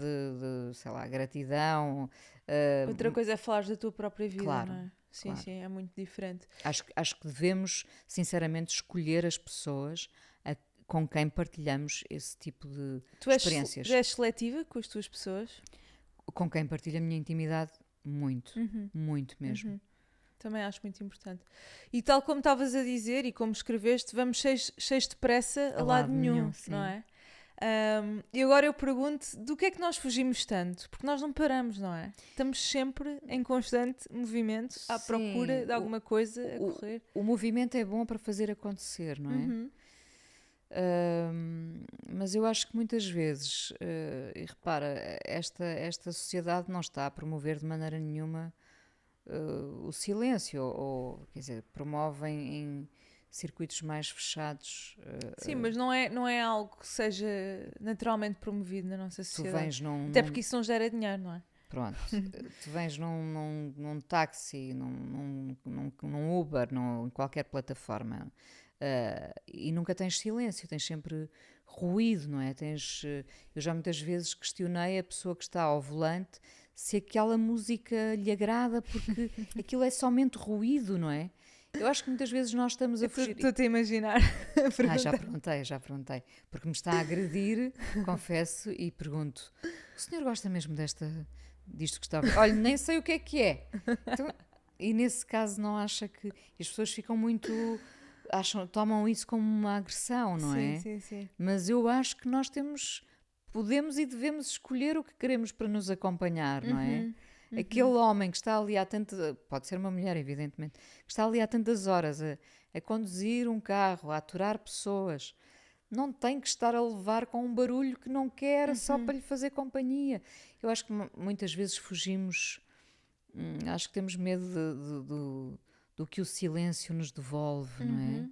sei lá, gratidão. Outra coisa é falar da tua própria vida, Claro, não é? Sim, claro. sim, é muito diferente. Acho que devemos, sinceramente, escolher as pessoas com quem partilhamos esse tipo de experiências. Tu és seletiva com as tuas pessoas? Com quem partilho a minha intimidade, muito, muito mesmo. Também acho muito importante. E tal como estavas a dizer e como escreveste, vamos cheios de pressa a lado nenhum, não é? E agora eu pergunto, do que é que nós fugimos tanto? Porque nós não paramos, não é? Estamos sempre em constante movimento, à procura de alguma coisa a correr. O movimento é bom para fazer acontecer, não é? Mas eu acho que muitas vezes, e repara, esta sociedade não está a promover de maneira nenhuma o silêncio, ou quer dizer, promovem em circuitos mais fechados. Sim, mas não é algo que seja naturalmente promovido na nossa Tu sociedade. vens Até porque isso não gera dinheiro, não é? Pronto, tu vens num táxi, num Uber, em qualquer plataforma, e nunca tens silêncio, tens sempre ruído, não é? Eu já muitas vezes questionei a pessoa que está ao volante se aquela música lhe agrada, porque aquilo é somente ruído, não é? Eu acho que muitas vezes nós estamos a fugir. Estou-te a imaginar. Já perguntei, porque me está a agredir, confesso, e pergunto: o senhor gosta mesmo disto que está a ver? Olha, nem sei o que é. Então, e nesse caso não acha que... As pessoas ficam muito... tomam isso como uma agressão, não é? Sim. Mas eu acho que nós podemos e devemos escolher o que queremos para nos acompanhar, não é? Aquele homem que está ali há tantas... Pode ser uma mulher, evidentemente. Que está ali há tantas horas a conduzir um carro, a aturar pessoas. Não tem que estar a levar com um barulho que não quer só para lhe fazer companhia. Eu acho que muitas vezes fugimos... acho que temos medo do que o silêncio nos devolve, não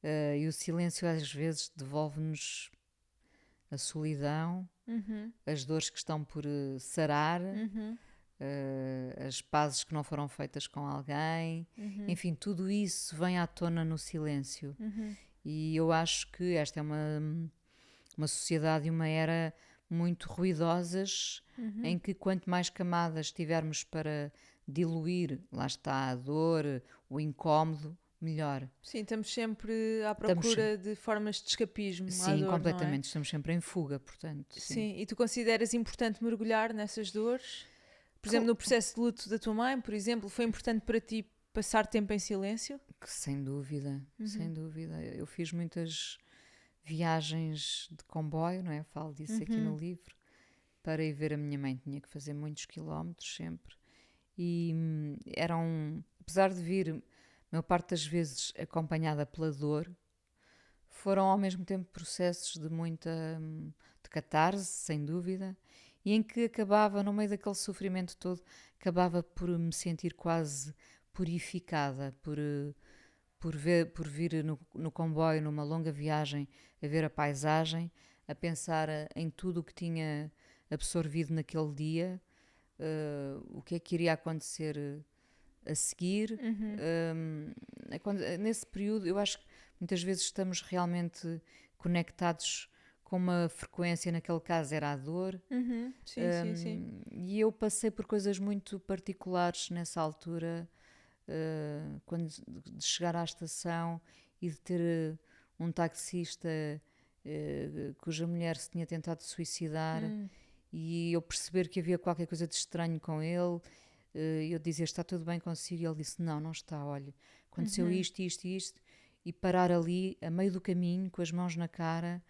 é? E o silêncio às vezes devolve-nos a solidão, as dores que estão por sarar, as pazes que não foram feitas com alguém, enfim, tudo isso vem à tona no silêncio. E eu acho que esta é uma sociedade e uma era muito ruidosas, em que quanto mais camadas tivermos para diluir, lá está a dor, o incómodo, melhor. Sim, estamos sempre à procura de formas de escapismo à dor, completamente, não é? Estamos sempre em fuga, portanto. Sim, e tu consideras importante mergulhar nessas dores? Por exemplo, no processo de luto da tua mãe, por exemplo, foi importante para ti passar tempo em silêncio? Sem dúvida, sem dúvida. Eu fiz muitas viagens de comboio, não é? Falo disso aqui no livro. Para ir ver a minha mãe tinha que fazer muitos quilómetros sempre. E apesar de vir, a maior parte das vezes, acompanhada pela dor, foram ao mesmo tempo processos de catarse, sem dúvida, e em que acabava, no meio daquele sofrimento todo, acabava por me sentir quase purificada, por vir no comboio, numa longa viagem, a ver a paisagem, a pensar em tudo o que tinha absorvido naquele dia, o que é que iria acontecer a seguir. Nesse período, eu acho que muitas vezes estamos realmente conectados com uma frequência, naquele caso era a dor. Sim. E eu passei por coisas muito particulares nessa altura, quando de chegar à estação e de ter um taxista cuja mulher se tinha tentado suicidar, e eu perceber que havia qualquer coisa de estranho com ele, eu dizer, está tudo bem consigo? E ele disse, não está, olha, aconteceu isto, e parar ali, a meio do caminho, com as mãos na cara,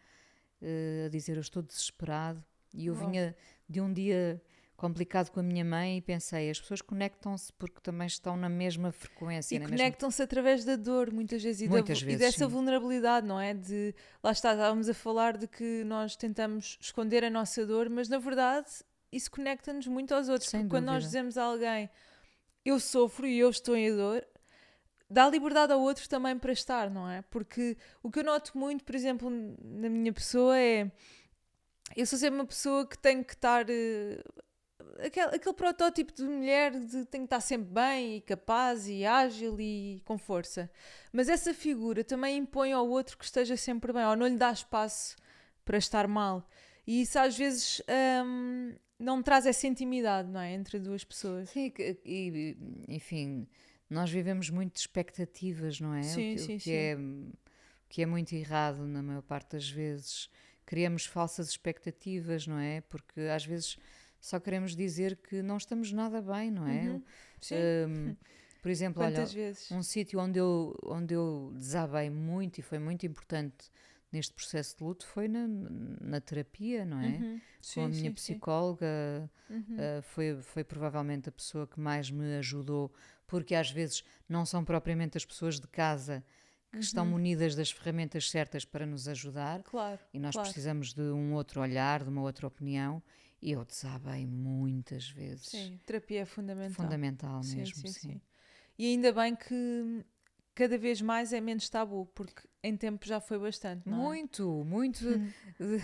a dizer, eu estou desesperado. E eu vinha de um dia complicado com a minha mãe e pensei, as pessoas conectam-se porque também estão na mesma frequência. E conectam-se através da dor, muitas vezes, e dessa vulnerabilidade, não é? Lá estávamos a falar de que nós tentamos esconder a nossa dor, mas na verdade isso conecta-nos muito aos outros, porque quando nós dizemos a alguém eu sofro e eu estou em dor, dá liberdade ao outro também para estar, não é? Porque o que eu noto muito, por exemplo, na minha pessoa é... Eu sou sempre uma pessoa que tem que estar... aquele protótipo de mulher tem que estar sempre bem e capaz e ágil e com força. Mas essa figura também impõe ao outro que esteja sempre bem, ou não lhe dá espaço para estar mal. E isso às vezes não traz essa intimidade, não é? Entre duas pessoas. Sim, e, enfim, nós vivemos muito de expectativas, não é? Sim, sim, sim. O que é muito errado na maior parte das vezes. Criamos falsas expectativas, não é? Porque às vezes só queremos dizer que não estamos nada bem, não é? Uhum. Sim. Por exemplo, Quantas olha, vezes? um sítio onde eu desabei muito e foi muito importante neste processo de luto foi na terapia, não é? Uhum. Sim, Com a minha sim, psicóloga, Uhum. foi provavelmente a pessoa que mais me ajudou, porque às vezes não são propriamente as pessoas de casa que estão munidas das ferramentas certas para nos ajudar, Claro, e nós claro. precisamos de um outro olhar, de uma outra opinião, e eu desabei muitas vezes. Sim, terapia é fundamental. Fundamental Sim, mesmo, sim, sim. sim. E ainda bem que cada vez mais é menos tabu, porque em tempo já foi bastante, não é? Muito de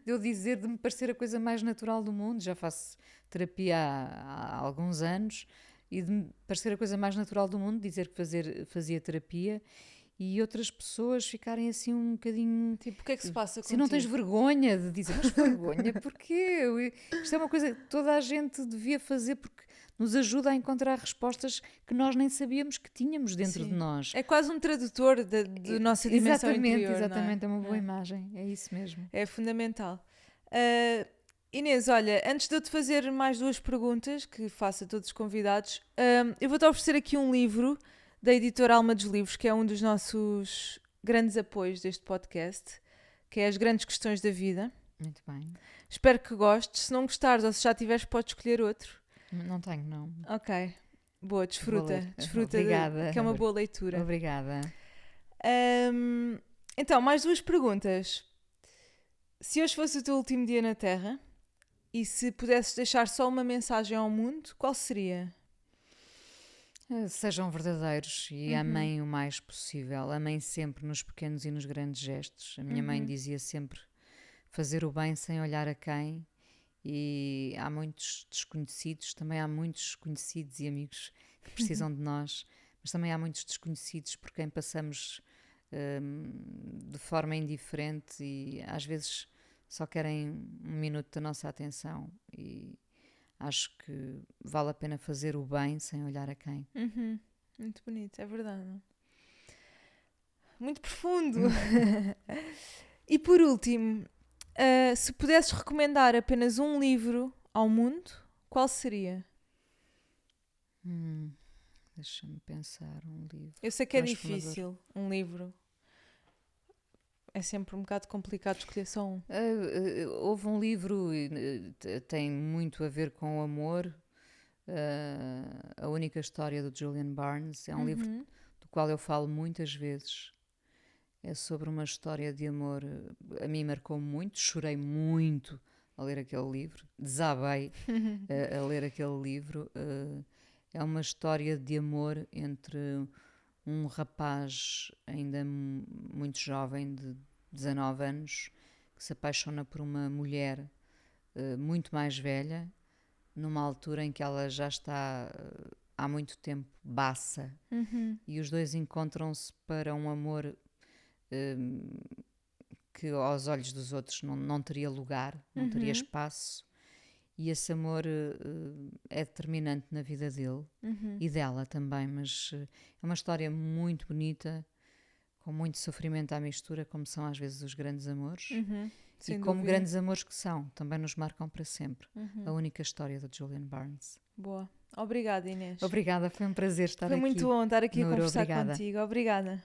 eu dizer, de me parecer a coisa mais natural do mundo. Já faço terapia há alguns anos e de me parecer a coisa mais natural do mundo dizer que fazia terapia e outras pessoas ficarem assim um bocadinho... Tipo, o que é que se passa Se não tens contigo? vergonha de dizer, mas vergonha, porquê? Isto é uma coisa que toda a gente devia fazer porque nos ajuda a encontrar respostas que nós nem sabíamos que tínhamos dentro de Sim. nós. É quase um tradutor da nossa dimensão interior, Exatamente, é uma boa Não é? imagem, é isso mesmo. É fundamental. Inês, olha, antes de eu te fazer mais duas perguntas que faço a todos os convidados, eu vou-te oferecer aqui um livro da editora Alma dos Livros, que é um dos nossos grandes apoios deste podcast, que é As Grandes Questões da Vida. Muito bem. Espero que gostes. Se não gostares ou se já tiveres, podes escolher outro. Não tenho, não. Ok. Boa, Vou desfruta. ler. Desfruta, Obrigada. que é uma boa leitura. Obrigada. Então, mais duas perguntas. Se hoje fosse o teu último dia na Terra e se pudesses deixar só uma mensagem ao mundo, qual seria? Sejam verdadeiros e amem o mais possível. Amem sempre nos pequenos e nos grandes gestos. A minha mãe dizia sempre fazer o bem sem olhar a quem. E há muitos desconhecidos, também há muitos conhecidos e amigos que precisam de nós, mas também há muitos desconhecidos por quem passamos de forma indiferente e às vezes só querem um minuto da nossa atenção e acho que vale a pena fazer o bem sem olhar a quem. Muito bonito, é verdade. Muito profundo. E por último, se pudesses recomendar apenas um livro ao mundo, qual seria? Deixa-me pensar um livro. Eu sei que é transformador. difícil, um livro. É sempre um bocado complicado escolher só um. Houve um livro, tem muito a ver com o amor, A Única História do Julian Barnes. É um livro do qual eu falo muitas vezes. É sobre uma história de amor. A mim marcou muito, chorei muito a ler aquele livro, desabei a ler aquele livro. É uma história de amor entre um rapaz ainda muito jovem, de 19 anos, que se apaixona por uma mulher muito mais velha, numa altura em que ela já está há muito tempo baça, e os dois encontram-se para um amor que aos olhos dos outros não teria lugar, não teria espaço, e esse amor é determinante na vida dele e dela também, mas é uma história muito bonita, com muito sofrimento à mistura, como são às vezes os grandes amores, e como grandes amores que são, também nos marcam para sempre. A Única História do Julian Barnes. Boa. Obrigada, Inês. Obrigada, foi um prazer estar aqui. Foi muito bom estar aqui a Nura, conversar obrigada. contigo. Obrigada.